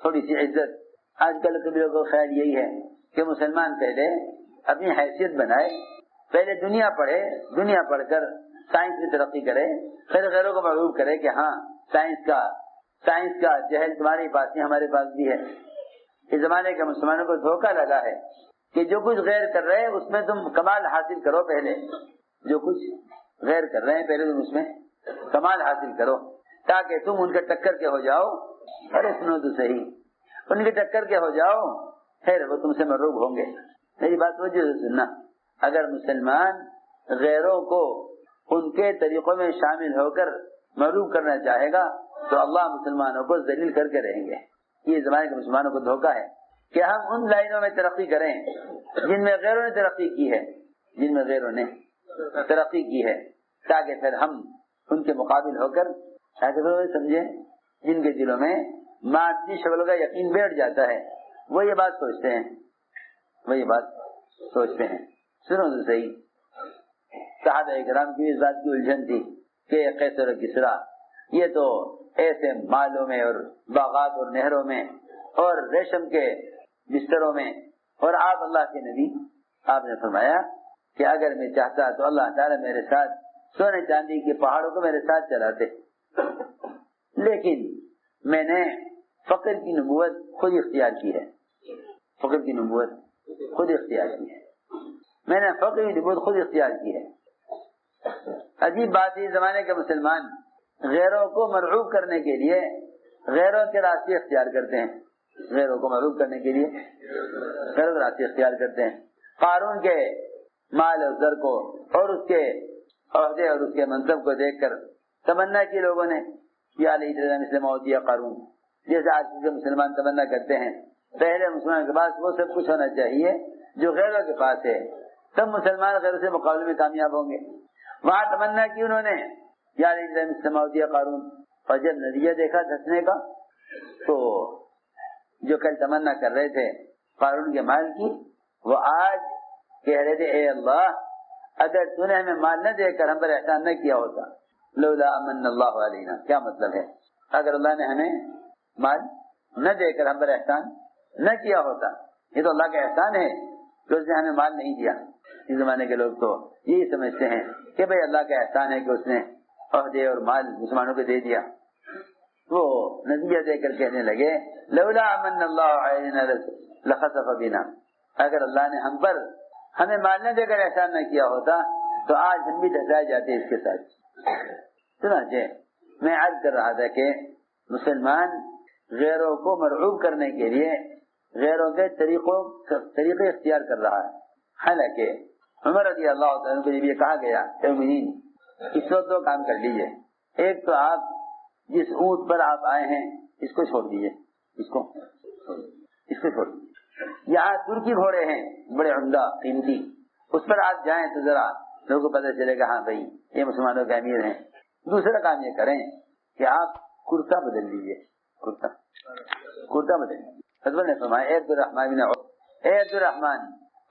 S2: تھوڑی سی عزت۔ آج کل کے لوگوں کا خیال یہی ہے کہ مسلمان پہلے اپنی حیثیت بنائے، پہلے دنیا پڑھے، دنیا پڑھ کر سائنس میں ترقی کرے، پھر غیروں کو معروف کرے کہ ہاں سائنس کا جہل تمہارے پاس نہیں، ہمارے پاس بھی ہے۔ اس زمانے کے مسلمانوں کو دھوکہ لگا ہے کہ جو کچھ غیر کر رہے ہیں اس میں تم کمال حاصل کرو، پہلے جو کچھ غیر کر رہے ہیں پہلے تم اس میں کمال حاصل کرو، تاکہ تم ان کے ٹکر کے ہو جاؤ۔ ارے سنو تو صحیح، ان کے ٹکر کے ہو جاؤ، پھر وہ تم سے مرعوب ہوں گے۔ میری بات وجہ سے سننا، اگر مسلمان غیروں کو ان کے طریقوں میں شامل ہو کر مرعوب کرنا چاہے گا تو اللہ مسلمانوں کو ذلیل کر کے رہیں گے۔ یہ زمانے کے مسلمانوں کو دھوکہ ہے کہ ہم ان لائنوں میں ترقی کریں جن میں غیروں نے ترقی کی ہے، جن میں غیروں نے ترقی کی ہے، تاکہ پھر ہم ان کے مقابل ہو کر سمجھیں۔ جن کے دلوں میں مادی شکل کا یقین بیٹھ جاتا ہے وہ یہ بات سوچتے ہیں وہی بات سوچتے ہیں. سنو تو صحیح, صحابہ کرام کی اس بات کی الجھن تھی کہ قیصر و کسریٰ یہ تو ایسے مالوں میں اور باغات اور نہروں میں اور ریشم کے بستروں میں, اور آپ اللہ کے نبی, آپ نے فرمایا کہ اگر میں چاہتا تو اللہ تعالیٰ میرے ساتھ سونے چاندی کے پہاڑوں کو میرے ساتھ چلاتے, لیکن میں نے فقر کی نبوت خود اختیار کی ہے. فقر کی نبوت خود اختیار کی ہے, میں نے فقر کی نبوت خود اختیار کی ہے. عجیب بات ہے, زمانے کے مسلمان غیروں کو مرعوب کرنے کے لیے غیروں کے راستے اختیار کرتے ہیں. غیروں کو مرعوب کرنے کے لیے غیروں کے راستے اختیار کرتے ہیں. قارون کے مال اور زر کو اور اس کے عہدے اور اس کے منصب کو دیکھ کر تمنا کی لوگوں نے, یا مسلم یا قارون, جیسے آج کے مسلمان تمنا کرتے ہیں پہلے مسلمان کے پاس وہ سب کچھ ہونا چاہیے جو غیروں کے پاس ہے, تب مسلمان غیروں سے مقابلے میں کامیاب ہوں گے. وہاں تمنا کی انہوں نے یا مسلم یا قارون, اور جب نتیجہ دیکھا دھسنے کا تو جو کل تمنا کر رہے تھے قارون کے مال کی, وہ آج کہہ رہے تھے اے اللہ اگر تو نے ہمیں مال نہ دے کر ہم پر احسان نہ کیا ہوتا, لولا امن اللہ علینا, کیا مطلب ہے اگر اللہ نے ہمیں مال نہ دے کر ہم پر احسان نہ کیا ہوتا, یہ تو اللہ کا احسان ہے کہ اس نے ہمیں مال نہیں دیا. اس زمانے کے لوگ تو یہی سمجھتے ہیں کہ بھئی اللہ کا احسان ہے کہ اس نے عہدے اور مال مسلمانوں کو دے دیا. وہ نتیجہ دے کر کہنے لگے لولا امن اللہ علینا لخسف بنا, اگر اللہ نے ہم پر ہمیں مال نہ دے کر احسان نہ کیا ہوتا تو آج ہم بھی دھسائے جاتے اس کے ساتھ. چنانچہ میں عرض کر رہا تھا کہ مسلمان غیروں کو مرعوب کرنے کے لیے غیروں کے طریقے اختیار کر رہا ہے. حالانکہ عمر رضی اللہ تعالیٰ کو جب یہ کہا گیا اے مومنین اس وقت دو کام کر لیجئے, ایک تو آپ جس اونٹ پر آپ آئے ہیں اس کو چھوڑ دیجئے, اس کو چھوڑ دیجئے. یہاں ترکی گھوڑے ہیں بڑے عمدہ قیمتی, اس پر آپ جائیں تو ذرا لوگوں کو پتہ چلے گا ہاں بھائی یہ مسلمانوں کے امیر ہیں. دوسرا کام یہ کریں کہ آپ کرتا بدل دیجئے, کرتا بدل دیجئے. حضرت نے فرمایا اے عبد الرحمن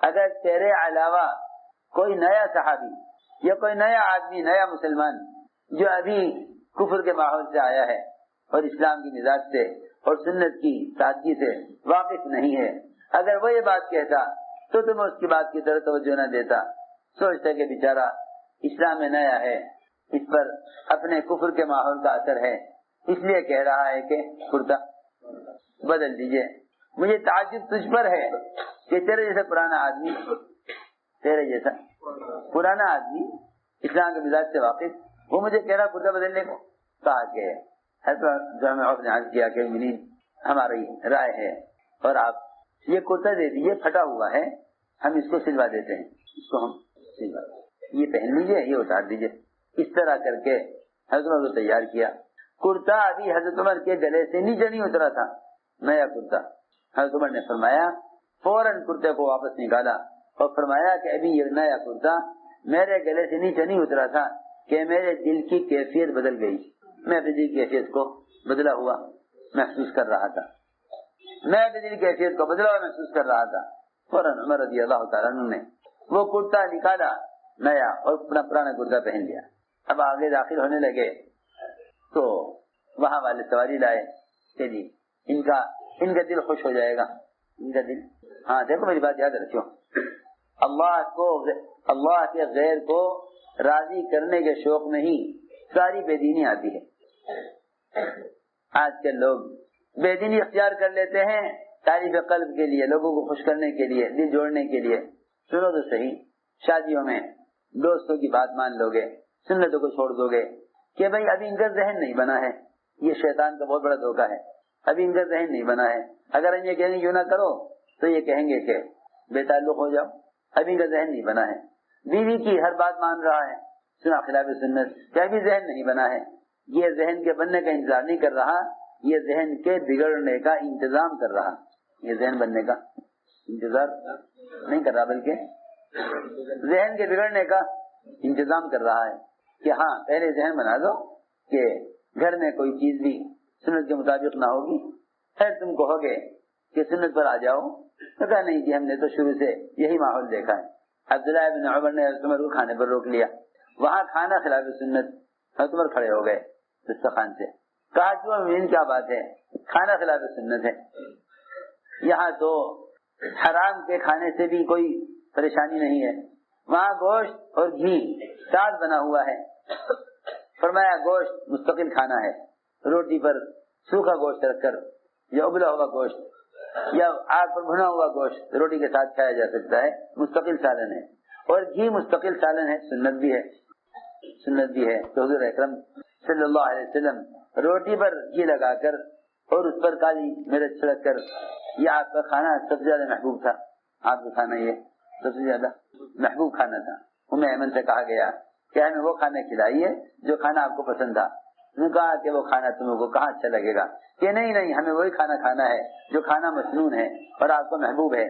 S2: اگر تیرے علاوہ کوئی نیا صحابی یا کوئی نیا آدمی, نیا مسلمان جو ابھی کفر کے ماحول سے آیا ہے اور اسلام کی مزاج سے اور سنت کی سادگی سے واقف نہیں ہے, اگر وہ یہ بات کہتا تو تم اس کی بات کی طرف توجہ نہ دیتا, سوچتا کہ بیچارہ اسلام میں نیا ہے, اس پر اپنے کفر کے ماحول کا اثر ہے, اس لیے کہہ رہا ہے کہ کرتا بدل دیجئے. مجھے تعجب تجھ پر ہے کہ تیرے جیسا پرانا آدمی اسلام کے مزاج سے واقف, وہ مجھے کہہ رہا کرتا بدلنے کو. کہا کہ حضرت نے عرض کیا کہ ہماری رائے ہے اور آپ یہ کرتا دے دیجیے, پھٹا ہوا ہے, ہم اس کو سلوا دیتے ہیں, اس کو ہم سلوا یہ پہن لیجیے, یہ اتار دیجیے. اس طرح کر کے حضرت عمر کو تیار کیا. کرتا ابھی حضرت عمر کے گلے سے نیچے نہیں اترا تھا, نیا کرتا. حضرت عمر نے فرمایا فوراً کرتے کو واپس نکالا اور فرمایا کہ ابھی یہ نیا کرتا میرے گلے سے نیچے نہیں اترا تھا کہ میرے دل کی کیفیت بدل گئی, میں اپنی دل کی کیفیت کو بدلا ہوا محسوس کر رہا تھا, میں اپنی دل کی کیفیت کو بدلا ہوا محسوس کر رہا تھا. فوراً عمر رضی اللہ تعالیٰ عنہ نے وہ کرتا نکالا نیا اور اپنا پرانا کرتا پہن لیا. اب آگے داخل ہونے لگے تو وہاں والے سواری لائے کہ جی ان کا دل خوش ہو جائے گا, ان کا دل. ہاں دیکھو میری بات یاد رکھو, اللہ کے غیر کو راضی کرنے کے شوق میں ہی ساری بے دینی آتی ہے. آج کے لوگ بے دینی اختیار کر لیتے ہیں تعریف قلب کے لیے, لوگوں کو خوش کرنے کے لیے, دل جوڑنے کے لیے. سنو تو صحیح, شادیوں میں دوستوں کی بات مان لو گے, سنتوں کو چھوڑ دو گے کہ بھئی ابھی ان کا ذہن نہیں بنا ہے. یہ شیطان کا بہت بڑا دھوکہ ہے, ابھی ان کا ذہن نہیں بنا ہے. اگر ہم یہ کہیں گے کیوں نہ کرو تو یہ کہیں گے کہ بے تعلق ہو جاؤ, ابھی ان کا ذہن نہیں بنا ہے. بیوی کی ہر بات مان رہا ہے, سنا خلاف سنت, کیا بھی ذہن نہیں بنا ہے. یہ ذہن کے بننے کا انتظار نہیں کر رہا, یہ ذہن کے بگڑنے کا انتظام کر رہا. یہ ذہن بننے کا انتظار نہیں کر رہا بلکہ ذہن کے بگڑنے کا انتظام کر رہا ہے کہ ہاں پہلے ذہن بنا دو کہ گھر میں کوئی چیز بھی سنت کے مطابق نہ ہوگی, پھر تم کہو گے کہ سنت پر آ جاؤ؟ تو کہا نہیں جی ہم نے تو شروع سے یہی ماحول دیکھا ہے۔ عبداللہ بن عمر نے حضرت عمر کو کھانے پر روک لیا، وہاں کھانا خلاف سنت، حضرت عمر کھڑے ہو گئے دسترخوان سے، کہا کیوں امین کیا بات ہے، کھانا خلاف سنت ہے، یہاں تو حرام کے کھانے سے بھی کوئی پریشانی نہیں ہے، وہاں گوشت اور گھی ساتھ بنا ہوا ہے۔ فرمایا گوشت مستقل کھانا ہے، روٹی پر سوکھا گوشت رکھ کر یا ابلا ہوا گوشت یا آگ پر بھنا ہوا گوشت روٹی کے ساتھ کھایا جا سکتا ہے، مستقل سالن ہے، اور گھی مستقل سالن ہے، سنت بھی ہے، سنت بھی ہے۔ تو حضور اکرم صلی اللہ علیہ وسلم روٹی پر گھی لگا کر اور اس پر کالی مرچ چھڑک کر، یہ آپ کا کھانا سب سے زیادہ محبوب تھا، آپ کا کھانا یہ سب سے زیادہ محبوب کھانا تھا۔ ایمن سے کہا گیا کہ ہمیں وہ کھانا کھلائیے جو کھانا آپ کو پسند تھا۔ انہوں نے کہا کہ وہ کھانا تمہیں کو کہاں اچھا لگے گا، کہ نہیں ہمیں وہی کھانا کھانا ہے جو کھانا مسنون ہے اور آپ کو محبوب ہے۔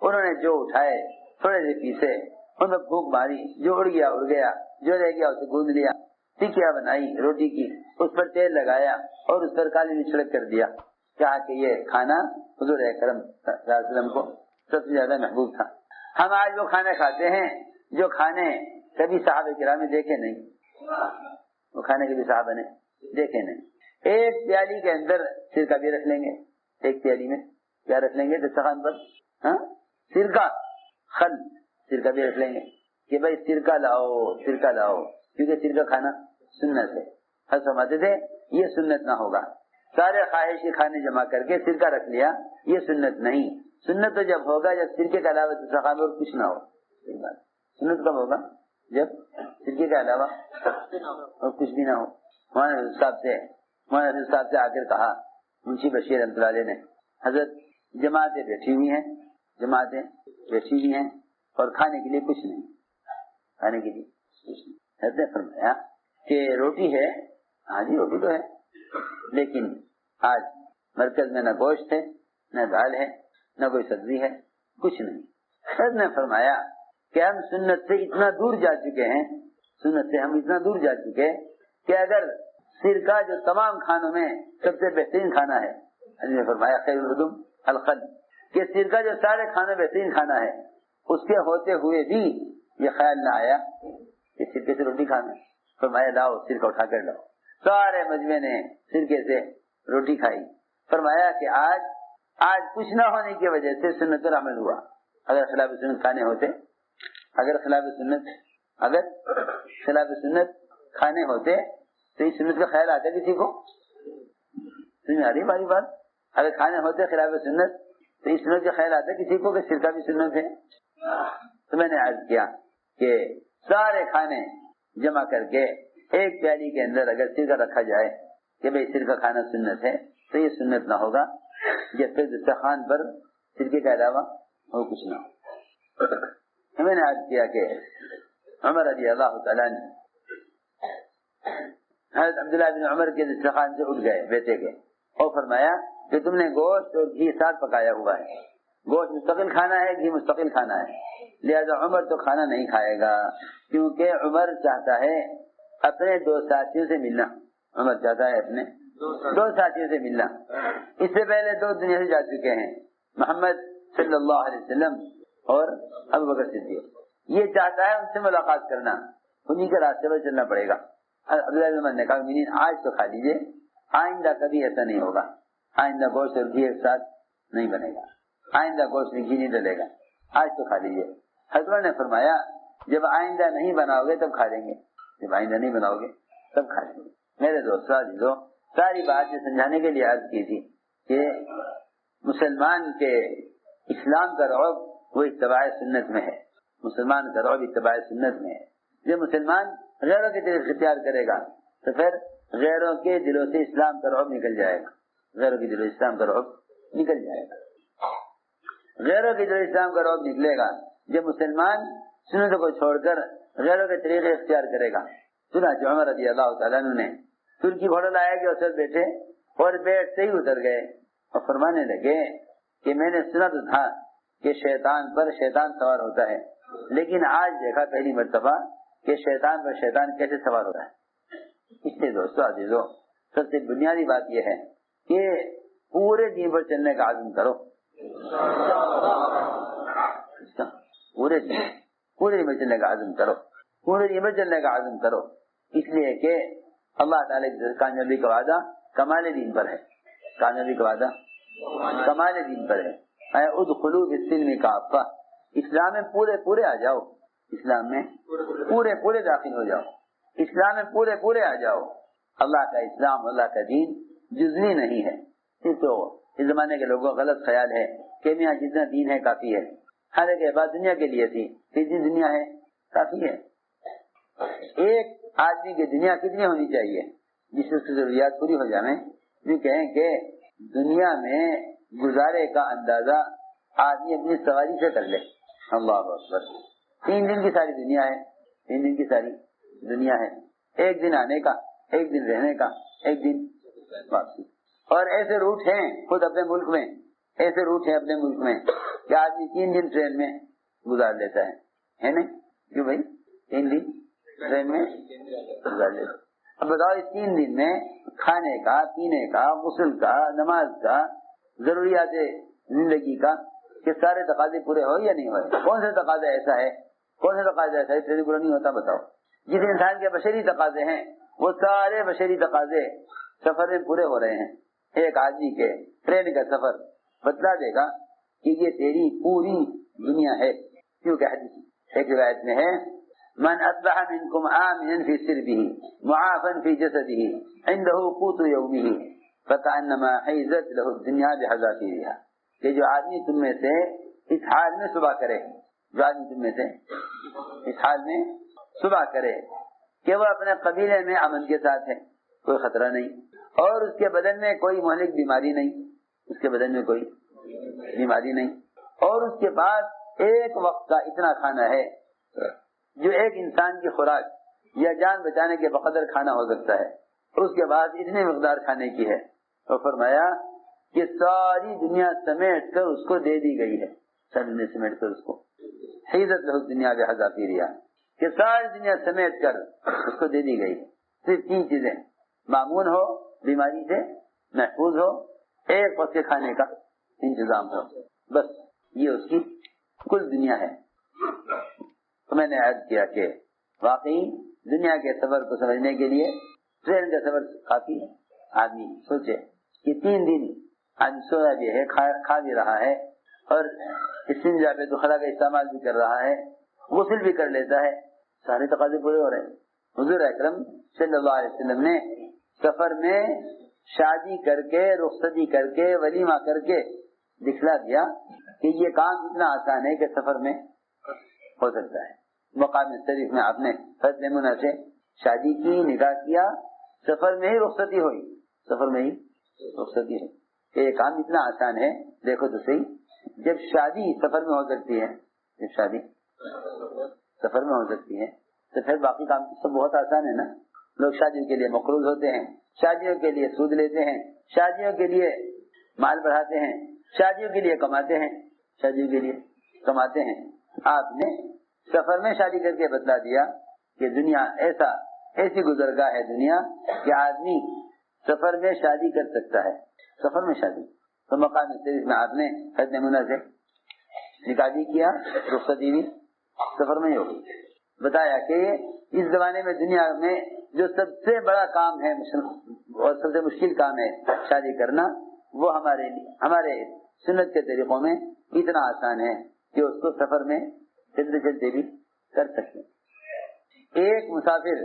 S2: انہوں نے جو اٹھائے تھوڑے سے پیسے، ان میں بھوک ماری، جو اڑ گیا اڑ گیا، جو رہ گیا اسے گوند لیا، ٹکیا بنائی روٹی کی، اس پر تیل لگایا اور اس پر کالی مرچ چھڑک کر دیا، کہا کہ یہ کھانا حضور اکرم صلی اللہ علیہ وسلم کو سب سے زیادہ محبوب تھا۔ ہم آج وہ کھانے کھاتے ہیں جو کھانے کبھی صحابہ کرام نے دیکھے نہیں، وہ کھانے کبھی صحابہ نے دیکھے نہیں۔ ایک پیالی کے اندر سرکہ بھی رکھ لیں گے، ایک پیالی میں کیا رکھ لیں گے دسترخوان پر؟ سرکہ، خل، سرکہ بھی رکھ لیں گے کہ بھائی سرکہ لاؤ، سرکہ لاؤ، کیونکہ سرکہ کھانا سنت ہے۔ حضرت فرماتے تھے یہ سنت نہ ہوگا، سارے خواہش کے کھانے جمع کر کے سرکہ رکھ لیا، یہ سنت نہیں۔ سنت تو جب ہوگا جب سرکے کے علاوہ دسترخوان اور کچھ نہ ہو۔ سنت کب ہوگا؟ جب سرکے کے علاوہ اور کچھ بھی نہ ہو۔ مولانا صاحب سے آ کر کہا منشی بشیر رحمۃ اللہ علیہ نے، حضرت جماعتیں بیٹھی ہوئی ہیں، جماعتیں بیٹھی ہوئی ہیں اور کھانے کے لیے کچھ نہیں، کھانے کے لیے کچھ نہیں۔ حضرت نے فرمایا کہ روٹی ہے، ہاں جی روٹی تو ہے، لیکن آج مرکز میں نہ گوشت ہے، نہ دال ہے، نہ کوئی سبزی ہے، کچھ نہیں۔ حضرت نے فرمایا کہ ہم سنت سے اتنا دور جا چکے ہیں، سنت سے ہم اتنا دور جا چکے کہ اگر سرکہ جو تمام کھانوں میں سب سے بہترین کھانا ہے، حضرت نے فرمایا خیر العدم الخل، کہ سرکہ جو سارے کھانے بہترین کھانا ہے، اس کے ہوتے ہوئے بھی یہ خیال نہ آیا کہ سرکے سے روٹی کھانا۔ فرمایا لاؤ سرکہ اٹھا کر لاؤ، سارے مجمع نے سرکے سے روٹی کھائی۔ فرمایا کہ آج کچھ نہ ہونے کی وجہ سے سنت پر عمل ہوا، اگر خلاف سنت کھانے ہوتے، اگر خلاف سنت کھانے ہوتے تو اس سنت کا خیال آتا کسی کو؟ سمجھ آ رہی ہماری بات؟ اگر کھانے ہوتے خلاف سنت تو اس سنت کا خیال آتا کسی کو کہ سرکہ بھی سنت ہے؟ تو میں نے عرض کیا کہ سارے کھانے جمع کر کے ایک پیالی کے اندر اگر سرکہ رکھا جائے کہ بھئی سرکہ کھانا سنت ہے تو یہ سنت نہ ہوگا جب پھر دسترخوان پر سرکے کے علاوہ اور کچھ نہ ہو۔ میں نے عرض کیا کہ عمر رضی اللہ تعالیٰ نے حضرت عبداللہ بن عمر کے دسترخوان سے اٹھ گئے بیٹے کے اور فرمایا کہ تم نے گوشت اور گھی ساتھ پکایا ہوا ہے، گوشت مستقل کھانا ہے، گھی مستقل کھانا ہے، لہذا عمر تو کھانا نہیں کھائے گا، کیونکہ عمر چاہتا ہے اپنے دو ساتھیوں سے ملنا، عمر چاہتا ہے اپنے دو ساتھیوں سے ملنا۔ اس سے پہلے دو دنیا سے جا چکے ہیں، محمد صلی اللہ علیہ وسلم اور ابو بکر صدیق، یہ چاہتا ہے ان سے ملاقات کرنا، انہیں کے راستے پر چلنا پڑے گا۔ عبداللہ بن عمر نے کہا منین آج تو کھا لیجیے، آئندہ کبھی ایسا نہیں ہوگا، آئندہ گوشت اور گھی ایک ساتھ نہیں بنے گا، آئندہ گوشت میں گھی نہیں ڈلے گا، آج تو کھا لیجیے۔ حضرت نے فرمایا جب آئندہ نہیں بناؤ گے تب کھا لیں گے، جب آئندہ نہیں بناؤ گے تب کھا لیں گے۔ میرے دوست عزیزو، ساری بات یہ سمجھانے کے لیے عرض کی تھی کہ مسلمان کے اسلام کا رعب وہ اتباع سنت میں ہے، مسلمان کا رعب اتباع سنت میں ہے۔ جب مسلمان غیروں کے دل اختیار کرے گا تو پھر غیروں کے دلوں سے اسلام کا رعب نکل جائے گا، غیروں کے دلوں سے اسلام کا رعب نکل جائے گا، غیروں کے دلوں سے اسلام کا رعب نکلے گا جب مسلمان سنت کو چھوڑ کر غیروں کے طریقے اختیار کرے گا۔ چنانچہ عمر رضی اللہ تعالیٰ عنہ نے ترکی گھوڑا لایا کہ اس پر بیٹھے اور بیٹھتے ہی اتر گئے اور فرمانے لگے کہ میں نے سنا تو تھا کہ شیطان پر شیطان سوار ہوتا ہے، لیکن آج دیکھا پہلی مرتبہ کہ شیطان پر شیطان کیسے سوار ہوتا ہے۔ اس سے دوستو عزیزو، سب سے بنیادی بات یہ ہے کہ پورے دین پر چلنے کا عزم کرو، پورے دن میں چلنے کا عزم کرو، پورے دن میں چلنے کا عزم کرو، اس لیے کہ اللہ تعالیٰ کی کامیابی کا وعدہ کمال دین پر ہے، کامیابی کا وعدہ کمال دین پر ہے۔ ادخلوا فی السلم کافہ، اسلام میں پورے آ جاؤ، اسلام میں پورے داخل ہو جاؤ، اسلام میں پورے آ جاؤ۔ اللہ کا اسلام، اللہ کا دین جزوی نہیں ہے۔ یہ تو اس زمانے کے لوگوں کا غلط خیال ہے کہ میاں جتنا دین ہے کافی ہے، حالانکہ بات دنیا کے لیے تھی، جتنی دنیا ہے کافی ہے۔ ایک آدمی کی دنیا کتنی ہونی چاہیے جس سے اس کی ضروریات پوری ہو جائیں؟ جو کہیں کہ دنیا میں گزارے کا اندازہ آدمی اپنی سواری سے کر لے۔ اللہ اکبر، 3 دن کی ساری دنیا ہے، 3 دن کی ساری دنیا ہے، 1 دن آنے کا، 1 دن رہنے کا، 1 دن واپسی۔ اور ایسے روٹ ہیں خود اپنے ملک میں، ایسے روٹ ہیں اپنے ملک میں کہ آدمی 3 دن ٹرین میں گزار لیتا ہے نہیں؟ کیوں بھائی 3 دن ٹرین میں گزار لیتا ہے۔ اب بتاؤ اس 3 دن میں کھانے کا، پینے کا، غسل کا، نماز کا، ضروریات زندگی کا کہ سارے تقاضے پورے ہو یا نہیں ہوئے؟ کون سے تقاضا ایسا ہے، کون سے تقاضا ایسا ہے ٹرین پورا نہیں ہوتا؟ بتاؤ۔ جس انسان کے بشری تقاضے ہیں وہ سارے بشری تقاضے سفر میں پورے ہو رہے ہیں۔ ایک آدمی کے ٹرین کا سفر بتلا دے گا کہ یہ تیری پوری دنیا ہے، کیونکہ حدیث ایک روایت میں ہے من اصبح منکم آمنا فی سربہ معافا فی جسدہ عنده قوت یومہ فکأنما حیزت لہ الدنیا بحذافیرہا، کہ جو آدمی تم میں سے اس حال میں صبح کرے، جو آدمی تم میں سے اس حال میں صبح کرے کہ وہ اپنے قبیلے میں امن کے ساتھ ہے، کوئی خطرہ نہیں، اور اس کے بدن میں کوئی مہلک بیماری نہیں، اس کے بدن میں کوئی بیماری نہیں، اور اس کے پاس ایک وقت کا اتنا کھانا ہے جو ایک انسان کی خوراک یا جان بچانے کے بقدر کھانا ہو سکتا ہے، اس کے بعد اتنی مقدار کھانے کی ہے، اور فرمایا کہ ساری دنیا سمیٹ کر اس کو دے دی گئی ہے، ساری دنیا سمیٹ کر اس کو حیزت لہ الدنیا بحذافیرہا، کہ ساری دنیا سمیٹ کر اس کو دے دی گئی۔ صرف 3 چیزیں، معمون ہو، بیماری سے محفوظ ہو، ایک وقت کے کھانے کا انتظام ہو، بس یہ اس کی کل دنیا ہے۔ تو میں نے عرض کیا کہ واقعی دنیا کے سفر کو سمجھنے کے لیے ٹرین کا سفر کافی ہے۔ آدمی سوچے کہ 3 دن آدمی سویا بھی ہے، کھا بھی رہا ہے، اور استنجا پہ دخلا کا استعمال بھی کر رہا ہے، غسل بھی کر لیتا ہے، سارے تقاضے پورے ہو رہے ہیں۔ حضور اکرم صلی اللہ علیہ وسلم نے سفر میں شادی کر کے، رخصتی کر کے، ولیمہ کر کے دکھلا دیا کہ یہ کام اتنا آسان ہے کہ سفر میں ہو سکتا ہے۔ مقام شریف میں آپ نے حضرت میمونہ سے شادی کی، نکاح کیا، سفر میں ہی رخصتی ہوئی، سفر میں ہی رخصتی ہوئی کہ یہ کام اتنا آسان ہے۔ دیکھو تو صحیح، جب شادی سفر میں ہو سکتی ہے، جب شادی سفر میں ہو سکتی ہے تو پھر باقی کام سب بہت آسان ہے نا۔ لوگ شادیوں کے لیے مقروض ہوتے ہیں، شادیوں کے لیے سود لیتے ہیں، شادیوں کے لیے مال بڑھاتے ہیں، شادیوں کے لیے کماتے ہیں، شادیوں کے لیے کماتے ہیں۔ آپ نے سفر میں شادی کر کے بتلا دیا کہ دنیا ایسی گزرگاہ ہے دنیا کہ آدمی سفر میں شادی کر سکتا ہے، سفر میں شادی۔ تو مقام شریف میں آپ نے حضرت میمونہ سے نکاح بھی کیا، رخصتی بھی سفر میں ہی ہوگی۔ بتایا کہ اس زمانے میں دنیا میں جو سب سے بڑا کام ہے اور سب سے مشکل کام ہے شادی کرنا، وہ ہمارے سنت کے طریقوں میں اتنا آسان ہے کہ اس کو سفر میں چلتے چلتے بھی کر سکتے۔ ایک مسافر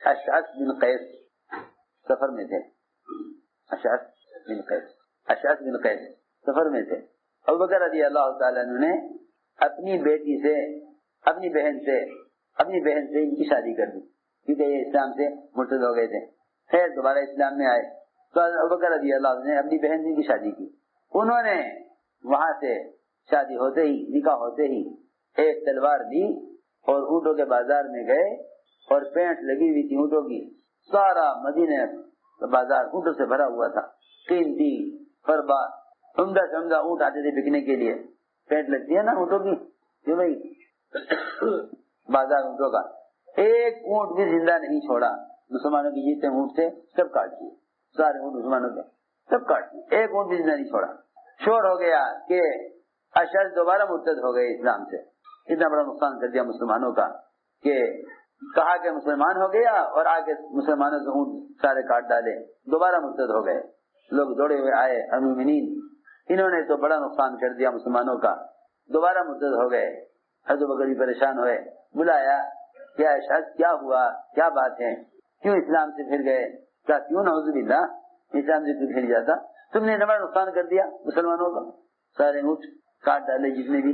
S2: اشعث بن قیس سفر میں تھے، اشعث بن قیس سفر میں تھے۔ ابوبکر رضی اللہ تعالیٰ عنہ نے اپنی بہن سے ان کی شادی کر دی، کیونکہ یہ اسلام سے مرتد ہو گئے تھے۔ خیر دوبارہ اسلام میں آئے تو ابوبکر رضی اللہ عنہ نے اپنی بہن سے ان کی شادی کی۔ انہوں نے وہاں سے شادی ہوتے ہی، نکاح ہوتے ہی ایک تلوار لی اور اونٹوں کے بازار میں گئے، اور پینٹ لگی ہوئی تھی اونٹوں کی، سارا مدینہ بازار اونٹوں سے بھرا ہوا تھا، قیمتی فربا عمدہ سے عمدہ اونٹ آتے تھے بکنے کے لیے، پینٹ لگتی ہے نا اونٹوں کی، کیوں بھائی بازار اونٹوں کا، ایک اونٹ بھی زندہ نہیں چھوڑا۔ مسلمانوں کی جتنے اونٹ تھے سب کاٹ دیے، سارے اونٹ مسلمانوں کے۔ سب کاٹ دیے، ایک اونٹ بھی زندہ نہیں چھوڑا۔ شور ہو گیا کہ اشعث دوبارہ مرتد ہو گئے اسلام سے، اتنا بڑا نقصان کر دیا مسلمانوں کا کہ کہا کہ مسلمان ہو گیا اور آگے مسلمانوں سے اونٹ سارے کاٹ ڈالے، دوبارہ مرتد ہو گئے۔ لوگ دوڑے ہوئے آئے المومنین، انہوں نے تو بڑا نقصان کر دیا مسلمانوں کا، دوبارہ مرتد ہو گئے۔ حضرت بکر بھی پریشان ہوئے، بلایا کیا اشعث کیا ہوا، کیا بات ہے، کیوں اسلام سے پھر گئے؟ کیا کیوں نعوذ باللہ اسلام سے پھر جاتا؟ تم نے بڑا نقصان کر دیا مسلمانوں کا، سارے اونٹ کاٹ ڈالے، جتنے بھی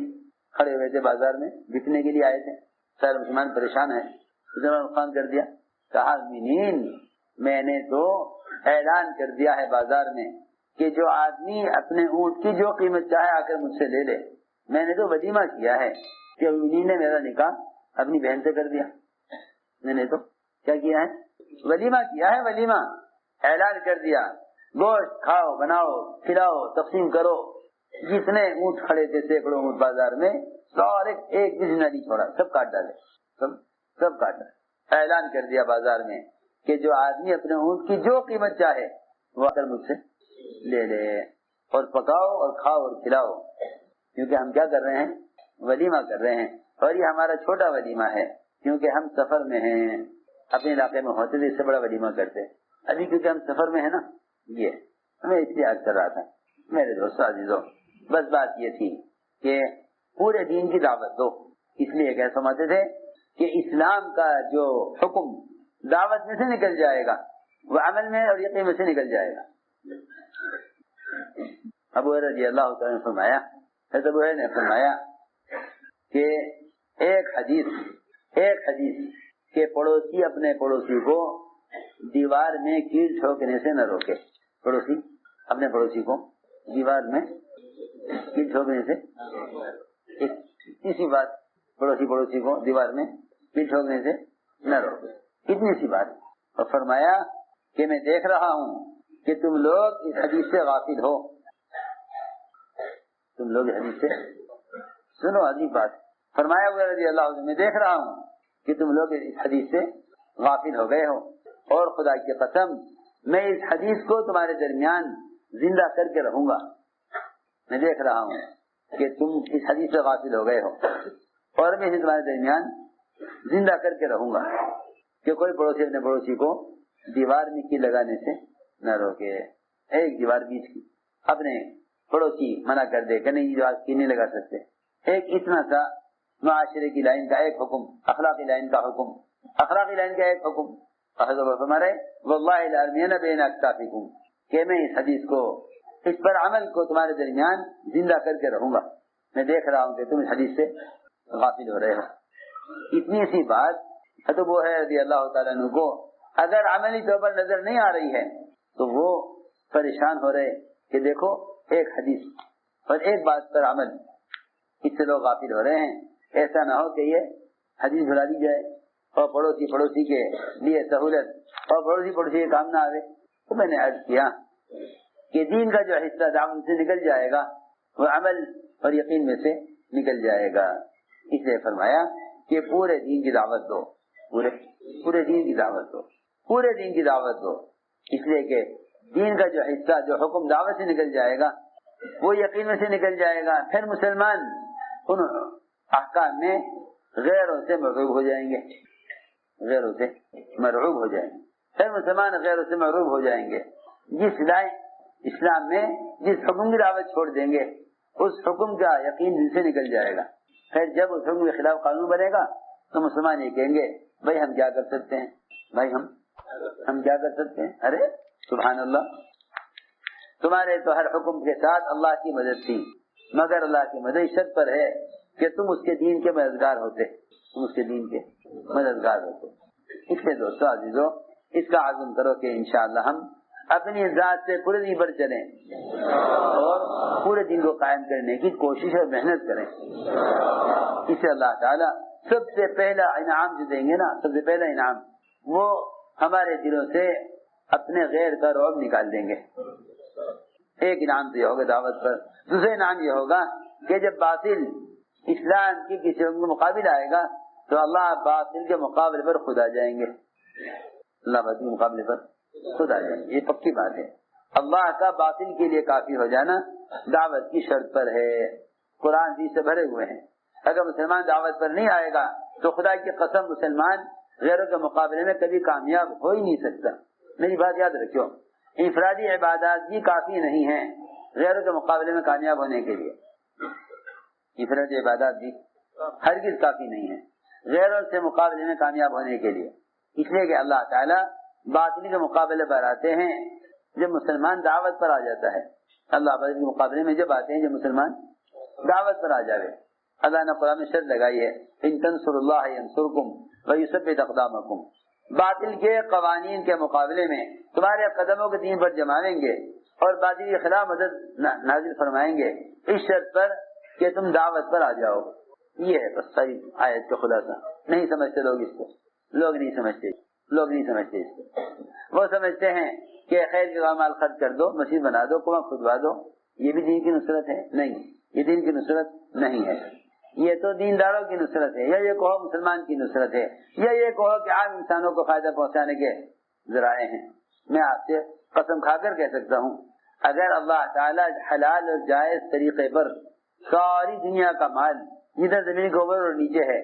S2: کھڑے ہوئے تھے بازار میں بکنے کے لیے آئے تھے، سارے مسلمان پریشان ہیں، اتنا نقصان کر دیا۔ کہا مومنین میں نے تو اعلان کر دیا ہے بازار میں کہ جو آدمی اپنے اونٹ کی جو قیمت چاہے آ کر مجھ سے لے لے۔ میں نے تو ولیمہ کیا ہے کہ مومنین نے میرا نکاح اپنی بہن سے کر دیا، میں نے تو کیا کیا ہے؟ ولیمہ کیا ہے، ولیمہ اعلان کر دیا، گوشت کھاؤ، بناؤ، کھلاؤ، تقسیم کرو۔ جتنے اونٹ کھڑے تھے سینکڑوں اونٹ بازار میں، سارے ایک بھی زندہ نہیں چھوڑا، سب کاٹ ڈالے، سب کاٹ ڈالے۔ اعلان کر دیا بازار میں کہ جو آدمی اپنے اونٹ کی جو قیمت چاہے وہ آ کر مجھ سے لے لے، اور پکاؤ اور کھاؤ اور کھلاؤ، کیونکہ ہم کیا کر رہے ہیں؟ ولیمہ کر رہے ہیں، اور یہ ہمارا چھوٹا ولیمہ ہے کیونکہ ہم سفر میں ہیں۔ اپنے علاقے میں ہوتے تھے اس سے بڑا ولیمہ کرتے، ابھی کیونکہ ہم سفر میں ہیں نا، یہ ہمیں اس لیے یاد کر رہا تھا۔ میرے دوستو عزیزو، بس بات یہ تھی کہ پورے دین کی دعوت دو، اس لیے کہہ سمجھتے تھے کہ اسلام کا جو حکم دعوت میں سے نکل جائے گا وہ عمل میں اور یقین میں سے نکل جائے گا۔ ابو ہریرہ رضی اللہ تعالیٰ نے فرمایا، حضرت ابو ہریرہ نے فرمایا کہ ایک حدیث کہ پڑوسی اپنے پڑوسی کو دیوار میں کیل ٹھوکنے سے نہ روکے، پڑوسی اپنے پڑوسی کو دیوار میں کیل ٹھوکنے سے، اسی بات پڑوسی کو دیوار میں کیل ٹھوکنے سے نہ روکے، اتنی سی بات۔ اور فرمایا کہ میں دیکھ رہا ہوں کہ تم لوگ اس حدیث سے غافل ہو، تم لوگ حدیث سے سنو، عجیب بات۔ فرمایا ہوا رضی اللہ عنہ، میں دیکھ رہا ہوں کہ تم لوگ اس حدیث سے غافل ہو گئے ہو، اور خدا کی قسم میں اس حدیث کو تمہارے درمیان زندہ کر کے رہوں گا۔ میں دیکھ رہا ہوں کہ تم اس حدیث سے غافل ہو گئے ہو، اور میں تمہارے درمیان زندہ کر کے رہوں گا کہ کوئی پڑوسی اپنے پڑوسی کو دیوار میں کیل لگانے سے نہ روکے۔ ایک دیوار بیچ کی، اپنے پڑوسی منع کر دے کہ نہیں دیوار کیل نہیں لگا سکتے، ایک اتنا سا معاشرے کی لائن کا ایک حکم، اخلاقی لائن کا حکم، اخلاقی لائن کا ایک حکم۔ حضرت ہمارے واللہ لارمین بین اکتافکم، کہ میں اس حدیث کو، اس پر عمل کو تمہارے درمیان زندہ کر کے رہوں گا۔ میں دیکھ رہا ہوں کہ تم اس حدیث سے غافل ہو رہے ہو۔ اتنی سی بات حضرت وہ ہے رضی اللہ تعالیٰ عنہ کو اگر عملی طور پر نظر نہیں آ رہی ہے تو وہ پریشان ہو رہے کہ دیکھو ایک حدیث اور ایک بات پر عمل، اس سے لوگ غافل ہو رہے ہیں۔ ایسا نہ ہو کہ یہ حدیث بھلا دی جائے اور پڑوسی کے لیے سہولت اور پڑوسی کے کام نہ آئے۔ تو میں نے عرض کیا کہ دین کا جو حصہ دعوت سے نکل جائے گا وہ عمل اور یقین میں سے نکل جائے گا۔ اس لیے فرمایا کہ پورے دین کی دعوت دو، پورے دین کی دعوت دو، پورے دین کی دعوت دو، اس لیے کہ دین کا جو حصہ جو حکم دعوت سے نکل جائے گا وہ یقین میں سے نکل جائے گا۔ پھر مسلمان ان احکام میں غیروں سے مرعوب ہو جائیں گے، غیروں سے مرعوب ہو جائیں گے، پھر مسلمان غیروں سے مرعوب ہو جائیں گے۔ جس لائن اسلام میں جس حکم کی دعوت چھوڑ دیں گے اس حکم کا یقین دل سے نکل جائے گا۔ پھر جب اس حکم کے خلاف قانون بنے گا تو مسلمان یہ کہیں گے بھائی ہم کیا کر سکتے ہیں، بھائی ہم کیا کر سکتے ہیں، ارے سبحان اللہ، تمہارے تو ہر حکم کے ساتھ اللہ کی مدد تھی، مگر اللہ کی مدد اس شرط پر ہے کہ تم اس کے دین کے مددگار ہوتے، تم اس کے دین کے مددگار ہوتے۔ اس لیے دوستو عزیزو، اس کا عزم کرو کہ انشاءاللہ ہم اپنی ذات سے پورے دین پر چلیں اور پورے دین کو قائم کرنے کی کوشش اور محنت کریں۔ اسے اللہ تعالیٰ سب سے پہلا انعام جو دیں گے نا، سب سے پہلا انعام وہ ہمارے دلوں سے اپنے غیر کا رعب نکال دیں گے۔ ایک انعام تو یہ ہوگا دعوت پر، دوسرا انعام یہ ہوگا کہ جب باطل اسلام کی کسی کے مقابل آئے گا تو اللہ باطل کے مقابلے پر خود آ جائیں گے، اللہ باطل کے مقابلے پر خود آ جائیں گے، یہ پکی بات ہے۔ اللہ کا باطل کے لیے کافی ہو جانا دعوت کی شرط پر ہے. قرآن حدیث سے بھرے ہوئے ہیں. اگر مسلمان دعوت پر نہیں آئے گا تو خدا کی قسم مسلمان غیروں کے مقابلے میں کبھی کامیاب ہو ہی نہیں سکتا. میری بات یاد رکھو، انفرادی عبادات بھی کافی نہیں ہیں غیروں کے مقابلے میں کامیاب ہونے کے لیے. انفرادی عبادات بھی ہرگز کافی نہیں ہیں غیروں سے مقابلے میں کامیاب ہونے کے لیے. اس لیے کہ اللہ تعالیٰ باطلی کے مقابلے پر آتے ہیں جب مسلمان دعوت پر آ جاتا ہے. اللہ باطل کے مقابلے میں جب آتے ہیں جب مسلمان دعوت پر آ جائے. اللہ نے قرآن میں شرط لگائی ہے ان تنصروا اللہ ینصرکم ویثبت اقدامکم. باطل کے قوانین کے مقابلے میں تمہارے قدموں کے دین پر جمائیں گے اور باطل کے خلاف مدد نازل فرمائیں گے اس شرط پر کہ تم دعوت پر آ جاؤ. یہ ہے بس ساری آیت کا خلاصہ. نہیں سمجھتے لوگ اس کو، لوگ نہیں سمجھتے اس کو. وہ سمجھتے ہیں کہ خیر کے اعمال خرچ کر دو، مسجد بنا دو، کنواں کھدوا دو، یہ بھی دین کی نصرت ہے؟ نہیں، یہ دین کی نصرت نہیں ہے. یہ تو دینداروں کی نصرت ہے، یا یہ کہو مسلمان کی نصرت ہے، یا یہ کہو کہ عام انسانوں کو فائدہ پہنچانے کے ذرائع ہیں. میں آپ سے قسم کھا کر کہہ سکتا ہوں اگر اللہ تعالیٰ حلال اور جائز طریقے پر ساری دنیا کا مال جدھر زمین کے اوپر اور نیچے ہے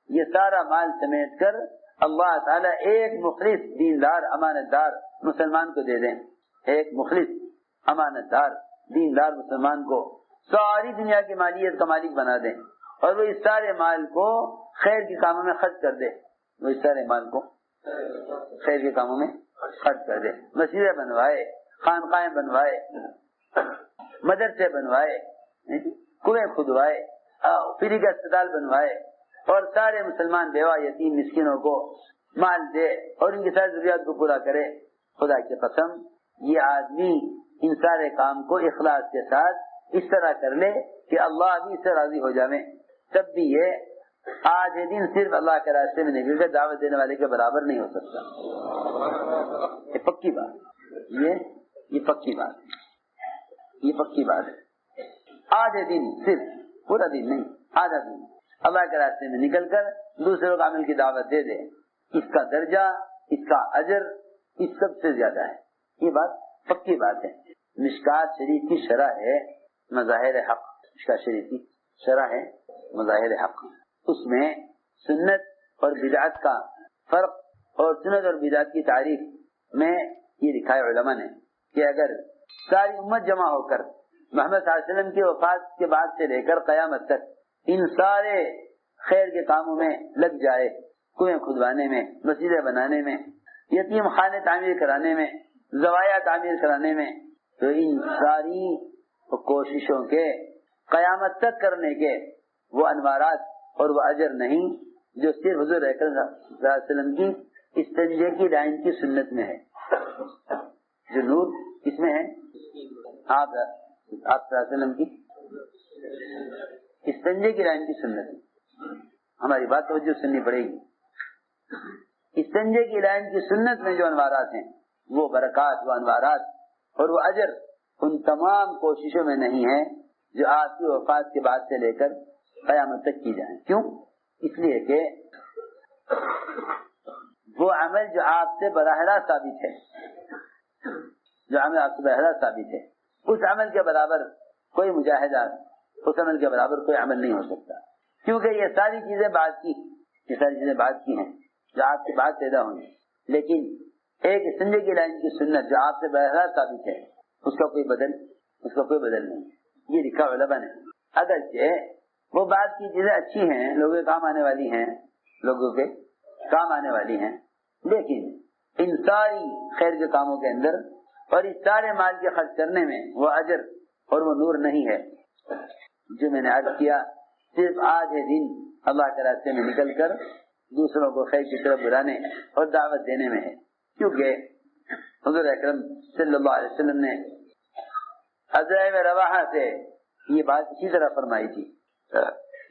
S2: یہ سارا مال سمیٹ کر اللہ تعالیٰ ایک مخلص دیندار امانت دار مسلمان کو دے دیں، ایک مخلص امانت دار دیندار مسلمان کو ساری دنیا کی مالیت کا مالک بنا دیں اور وہ اس سارے مال کو خیر کے کاموں میں خرچ کر دے. وہ اس سارے مال کو خیر کے کاموں میں خرچ کر دے، مسجدیں بنوائے، خانقاہیں بنوائے، مدرسے بنوائے، کنویں کھدوائے، فری کا اسپتال بنوائے اور سارے مسلمان بیوہ یتیم مسکینوں کو مال دے اور ان کی ساری ضروریات کو پورا کرے. خدا کی قسم یہ آدمی ان سارے کام کو اخلاص کے ساتھ اس طرح کر لے کہ اللہ بھی اس سے راضی ہو جائے، تب بھی یہ آج دن صرف اللہ کے راستے میں نکل کر دعوت دینے والے کے برابر نہیں ہو سکتا. یہ پکی بات، یہ پکی بات، یہ پکی بات ہے. آج دن صرف، پورا دن نہیں، آدھا دن اللہ کے راستے میں نکل کر دوسروں کو عمل کی دعوت دے دے، اس کا درجہ، اس کا اجر اس سب سے زیادہ ہے. یہ بات پکی بات ہے. مشکات شریف کی شرح ہے مظاہر حق. مشکات شریف کی شرح ہے مظاہر حق. اس میں سنت اور بدعت کا فرق اور سنت اور بدعت کی تعریف میں یہ لکھا ہے علماء نے کہ اگر ساری امت جمع ہو کر محمد صلی اللہ علیہ وسلم کی وفات کے بعد سے لے کر قیامت تک ان سارے خیر کے کاموں میں لگ جائے، کنویں کھدوانے میں، مسجدیں بنانے میں، یتیم خانے تعمیر کرانے میں، زوایا تعمیر کرانے میں، تو ان ساری کوششوں کے قیامت تک کرنے کے وہ انوارات اور وہ اجر نہیں جو صرف حضور اکرم صلی اللہ علیہ وسلم کی استنجے کی لائن کی سنت میں ہے. جو نور کس میں ہے؟ آپ صلی اللہ علیہ وسلم کی استنجے کی لائن کی سنت ہے. ہماری بات توجہ سننی پڑے گی. استنجے کی لائن کی سنت میں جو انوارات ہیں وہ برکات، وہ انوارات اور وہ اجر ان تمام کوششوں میں نہیں ہے جو آپ کی وفات کے بعد سے لے کر قیامت تک کی جائیں. کیوں؟ اس لیے کہ وہ عمل جو آپ سے براہ راست ثابت ہے، جو عمل آپ سے براہ راست ثابت ہے، اس عمل کے برابر کوئی مجاہدہ، اس عمل کے برابر کوئی عمل نہیں ہو سکتا. کیونکہ یہ ساری چیزیں بعد کی، یہ ساری چیزیں بعد کی ہیں جو آپ کے بعد پیدا ہوئی. لیکن ایک استنجے کی لائن کی سنت جو آپ سے براہ راست ثابت ہے اس کا کوئی بدل نہیں. یہ لکھا علماء نے. اگرچہ وہ بعد کی چیزیں اچھی ہیں، لوگوں کے کام آنے والی ہیں، لوگوں کے کام آنے والی ہیں، لیکن ان ساری خیر کے کاموں کے اندر اور اس سارے مال کے خرچ کرنے میں وہ اجر اور وہ نور نہیں ہے جو میں نے عرض کیا. صرف آج دن اللہ کے راستے میں نکل کر دوسروں کو خیر کی طرف بلانے اور دعوت دینے میں ہے. کیونکہ حضور اکرم صلی اللہ علیہ وسلم نے حضرت رواحہ سے یہ بات اسی طرح فرمائی تھی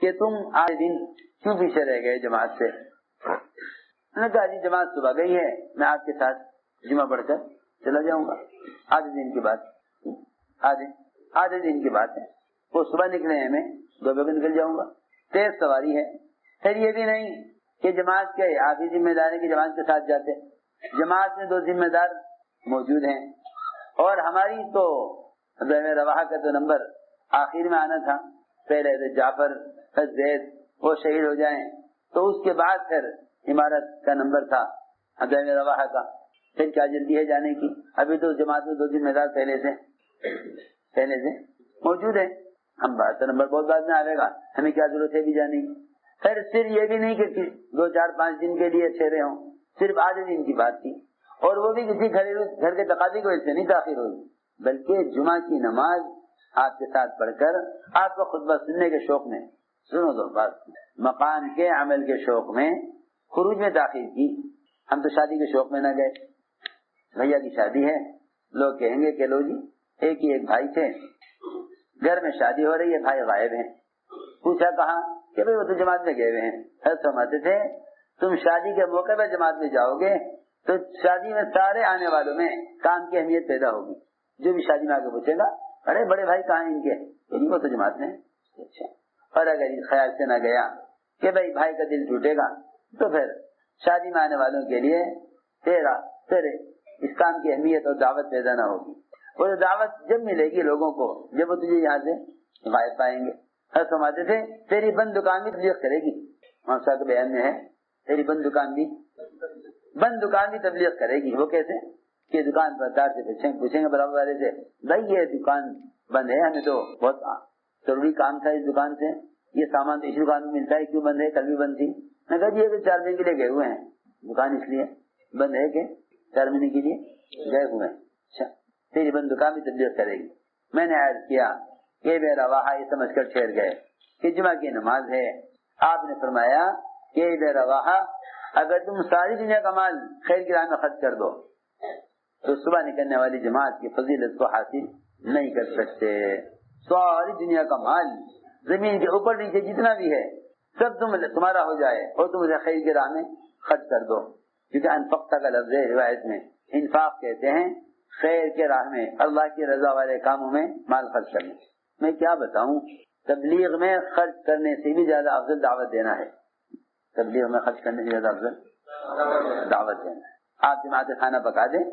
S2: کہ تم آج دن کیوں پیچھے رہ گئے جماعت سے. میں نے کہا جی جماعت صبح گئی ہے، میں آپ کے ساتھ جمعہ پڑھ کر چلا جاؤں گا. آدھے دن کی بات، آدھے دن کی بات ہے. وہ صبح نکلے ہیں، میں 2 بجے نکل جاؤں گا. تیز سواری ہے. پھر یہ بھی نہیں کہ جماعت کے آپ ہی ذمہ دار ہیں کہ جماعت کے ساتھ جاتے. جماعت میں 2 ذمہ دار موجود ہیں، اور ہماری تو ابن رواحہ کا تو نمبر آخر میں آنا تھا، پہلے جعفر زید وہ شہید ہو جائیں تو اس کے بعد پھر امارت کا نمبر تھا ابن رواحہ کا. پھر کیا جلدی ہے جانے کی؟ ابھی تو جماعت میں 2 ذمہ دار پہلے سے موجود ہے. ہم بات کا نمبر بہت بعد میں آئے گا، ہمیں کیا ضرورت ہے بھی جانے کی. پھر صرف یہ بھی نہیں کہ 2 4 5 دن کے لیے ٹھہرے ہوں، صرف آدھے دن کی بات تھی، اور وہ بھی کسی گھر کے تقاضے کی وجہ سے نہیں تاخیر ہوئی، بلکہ جمعہ کی نماز آپ کے ساتھ پڑھ کر آپ کو خطبہ سننے کے شوق میں، سنو تو بات، مقام کے عمل کے شوق میں خروج میں تاخیر کی. ہم تو شادی کے شوق میں نہ گئے، بھیا کی شادی ہے، لوگ کہیں گے کہ لو جی ایک ہی ایک بھائی تھے، گھر میں شادی ہو رہی ہے، بھائی غائب ہیں. پوچھا کہاں؟ کہ بھائی وہ تو جماعت میں گئے ہوئے ہیں. سمجھتے تھے تم شادی کے موقع پر جماعت میں جاؤ گے تو شادی میں سارے آنے والوں میں کام کی اہمیت پیدا ہوگی. جو بھی شادی میں آگے پوچھے گا ارے بڑے بھائی کہاں ہیں ان کے؟ وہ تو جماعت میں. اچھا. اور اگر اس خیال سے نہ گیا کہ بھائی کا دل ٹوٹے گا تو پھر شادی میں آنے والوں کے لیے تیرے اس کام کی اہمیت اور دعوت پیدا نہ ہوگی. وہ دعوت جب ملے گی لوگوں کو جب وہ تجھے یہاں سے غائب پائیں گے. سمجھتے تھے تیری بند دکان بھی تبلیغ کرے گی. موسیٰ کے بیان میں ہے تیری بند دکان بھی تبلیغ کرے گی. وہ کیسے کہ دکان پر دار سے پوچھیں گے برابر والے سے بھائی یہ دکان بند ہے، ہمیں تو بہت ضروری کام تھا اس دکان سے، یہ سامان تو اس دکان میں ملتا ہے، کیوں بند ہے؟ کل بھی بند تھی. میں کہا جی یہ تو 4 دن کے لیے گئے ہوئے ہیں، دکان اس لیے بند ہے کہ 4 مہینے کے لیے گئے ہوئے ہیں. اچھا تیری بند دکان بھی تبلیغ کرے گی. میں نے عرض کیا کہ بے رواحہ یہ سمجھ کر ٹھہر گئے کہ جمعہ کی نماز ہے. آپ نے فرمایا کہ بے رواحہ اگر تم ساری دنیا کا مال خیر کی راہ میں خرچ کر دو تو صبح نکلنے والی جماعت کی فضیلت کو حاصل نہیں کر سکتے. ساری دنیا کا مال زمین کے اوپر نیچے جتنا بھی ہے سب تمہارا ہو جائے اور تم اسے خیر کی راہ میں خرچ کر دو. کیونکہ انفقتا کا لفظ ہے روایت میں، انفاق کہتے ہیں خیر کے راہ میں اللہ کی رضا والے کاموں میں مال خرچ کرنے. میں کیا بتاؤں، تبلیغ میں خرچ کرنے سے بھی زیادہ افضل دعوت دینا ہے. تبلیغ میں خرچ کرنے سے زیادہ افضل دعوت دینا ہے. آپ جماعت کھانا پکا دیں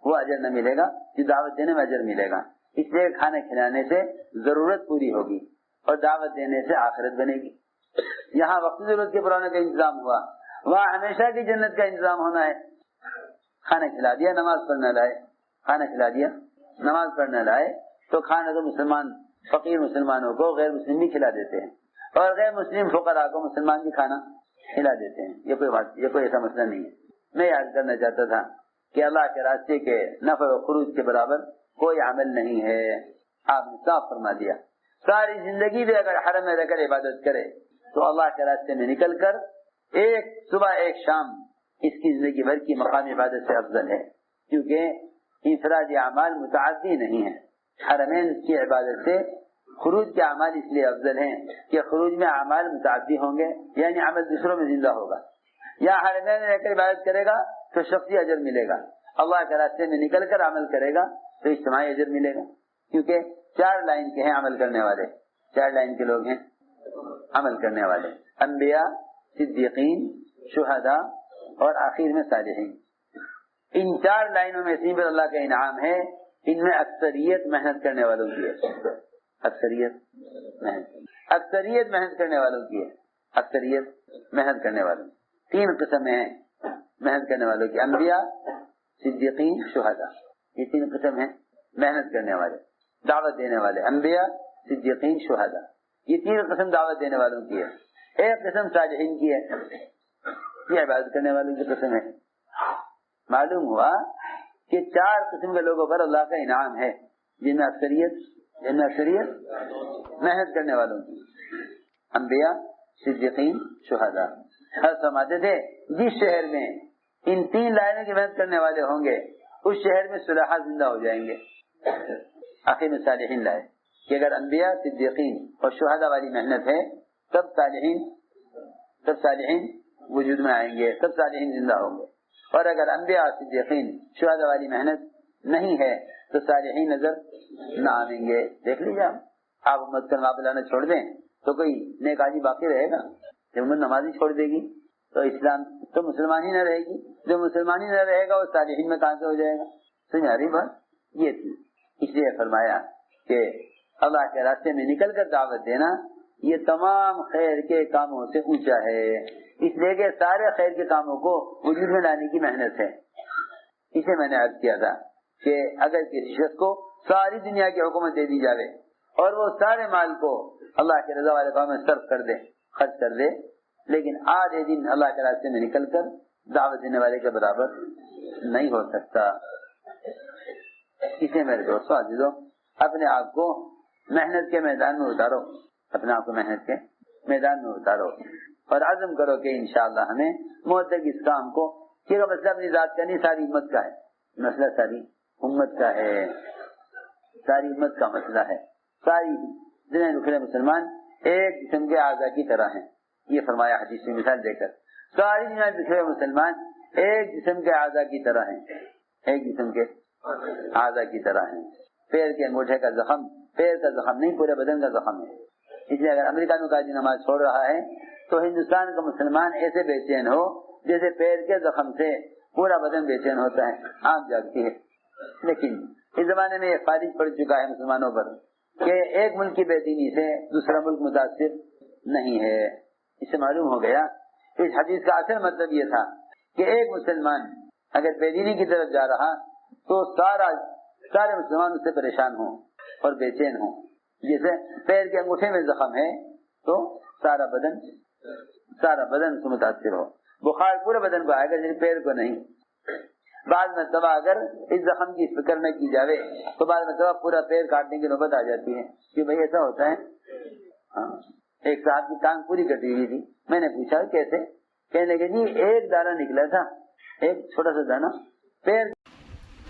S2: وہ اجر نہ ملے گا، جو دعوت دینے میں اجر ملے گا. اس لیے کھانا کھلانے سے ضرورت پوری ہوگی اور دعوت دینے سے آخرت بنے گی. یہاں وقت ضرورت کے پرانے کا انتظام ہوا، وہاں ہمیشہ کی جنت کا انتظام ہونا ہے. کھانا کھلا دیا نماز پڑھنا لائے، کھانا کھلا دیا نماز پڑھنا لائے تو کھانا تو مسلمان فقیر مسلمانوں کو غیر مسلم بھی کھلا دیتے ہیں اور غیر مسلم فقراء کو مسلمان بھی کھانا کھلا دیتے ہیں. یہ کوئی ایسا مسئلہ نہیں ہے. میں یاد کرنا چاہتا تھا کہ اللہ کے راستے کے نفع و خروج کے برابر کوئی عمل نہیں ہے. آپ نے صاف فرما دیا. ساری زندگی بھی اگر حرم میں رہ کر عبادت کرے تو اللہ کے راستے میں نکل کر ایک صبح ایک شام اس کی زندگی بھر کی مقامی عبادت سے افضل ہے. کیونکہ انفرادی اعمال متعدی نہیں ہیں. حرمین کی عبادت سے خروج کے اعمال اس لیے افضل ہیں کہ خروج میں اعمال متعدی ہوں گے، یعنی عمل دوسروں میں زندہ ہوگا. یا حرمین میں رہ کر عبادت کرے گا تو شخصی اجر ملے گا، اللہ کے راستے میں نکل کر عمل کرے گا تو اجتماعی اجر ملے گا. کیونکہ 4 لائن کے ہیں عمل کرنے والے، 4 لائن کے لوگ ہیں عمل کرنے والے، انبیاء، صدیقین، شہداء اور آخر میں صالحین. ان 4 لائنوں میں اسی پر اللہ کا انعام ہے. ان میں اکثریت محنت کرنے والوں کی ہے، اکثریت محنت کرنے والوں کی ہے. اکثریت محنت کرنے والوں 3 قسم ہیں محنت کرنے والوں کی، انبیاء، صدیقین، شہداء. یہ 3 قسم ہیں محنت کرنے والے، دعوت دینے والے. انبیاء، صدیقین، شہداء، یہ 3 قسم دعوت دینے والوں کی ہے. ایک قسم صالحین کی ہے، یہ عبادت کرنے والوں کی قسم ہے. معلوم ہوا کہ 4 قسم کے لوگوں پر اللہ کا انعام ہے، جن میں اکثریت محنت کرنے والوں کی، انبیاء، صدیقین، شہداء. سمجھتے تھے جس شہر میں ان 3 لائنوں کی محنت کرنے والے ہوں گے اس شہر میں صلحاء زندہ ہو جائیں گے. آخر میں صالحین لائے کہ اگر انبیاء، صدیقین اور شہداء والی محنت ہے تب صالحین وجود میں آئیں گے، تب صالحین زندہ ہوں گے. اور اگر انبیاء، صدیقین، شہداء والی محنت نہیں ہے تو صالحین نظر نہ آئیں گے. دیکھ لیجیے آپ امت کا نام لانا چھوڑ دیں تو کوئی نیک آدمی باقی رہے گا؟ جب امت نمازی چھوڑ دے گی تو اسلام تو مسلمان ہی نہ رہے گی. جو مسلمان ہی نہ رہے گا وہ صالحین میں کہاں سے ہو جائے گا؟ سمجھ آ رہی بات؟ یہ تھی. اس لیے فرمایا کہ اللہ کے راستے میں نکل کر دعوت دینا یہ تمام خیر کے کاموں سے اونچا ہے، اس لیے کہ سارے خیر کے کاموں کو وجود میں لانے کی محنت ہے. اسے میں نے عرض کیا تھا کہ اگر کسی شخص کو ساری دنیا کی حکومت دے دی جائے اور وہ سارے مال کو اللہ کے رضا والے کام میں صرف کر دے، خرچ کر دے، لیکن آدھے دن اللہ کے راستے میں نکل کر دعوت دینے والے کے برابر نہیں ہو سکتا. اسے میرے دوستوں عزیزوں اپنے آپ کو محنت کے میدان میں اتارو، اپنے آپ کو محنت کے میدان میں اتارو اور عزم کرو کہ انشاءاللہ ہمیں موت تک اس کام کو، کہ مسئلہ اپنی ذات کا نہیں ساری امت کا ہے، مسئلہ ساری امت کا ہے، ساری امت کا مسئلہ ہے. ساری دنیا بکھرے مسلمان ایک جسم کے اعضاء کی طرح ہیں، یہ فرمایا حدیث میں مثال دے کر. ساری دنیا بکھرے مسلمان ایک جسم کے اعضاء کی طرح ہیں، ایک جسم کے اعضاء کی طرح ہیں. پیر کے انگوٹھے کا زخم پیر کا زخم نہیں، پورے بدن کا زخم ہے. اس لیے اگر امریکہ میں قاضی نماز چھوڑ رہا ہے تو ہندوستان کا مسلمان ایسے بے چین ہو جیسے پیر کے زخم سے پورا بدن بے چین ہوتا ہے، آنکھ جاگتی ہے. لیکن اس زمانے میں یہ خارج پڑ چکا ہے مسلمانوں پر کہ ایک ملک کی بے دینی سے دوسرا ملک متاثر نہیں ہے. اس سے معلوم ہو گیا اس حدیث کا اصل مطلب یہ تھا کہ ایک مسلمان اگر بے دینی کی طرف جا رہا تو سارے مسلمان اس سے پریشان ہوں اور بے چین ہوں. جیسے پیر کے انگوٹھے میں زخم ہے تو سارا بدن سے متاثر ہو. بخار پورے بدن کو آئے گا لیکن پیر کو نہیں. بعض مرتبہ اگر اس زخم کی فکر نہ کی جائے تو بعض مرتبہ پورا پیر کاٹنے کی نوبت آ جاتی ہے کہ بھائی ایسا ہوتا ہے. ایک صاحب کی ٹانگ پوری کٹی ہوئی تھی، میں نے پوچھا کیسے، کہنے لگے جی ایک دانہ نکلا تھا، ایک چھوٹا سا دانہ پیر.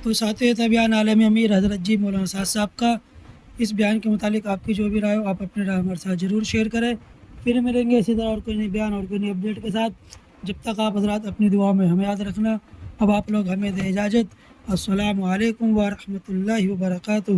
S1: تو ساتھ بیان عالم امیر حضرت جی مولانا سعد صاحب کا اس بیان کے متعلق آپ کی جو بھی رائے ہو آپ اپنے رائے ہمارے ساتھ ضرور شیئر کریں. پھر ملیں گے اسی طرح اور کوئی نئی بیان اور کوئی نئی اپڈیٹ کے ساتھ. جب تک آپ حضرات اپنی دعا میں ہمیں یاد رکھنا. اب آپ لوگ ہمیں دیں اجازت. السلام علیکم ورحمۃ اللہ وبرکاتہ.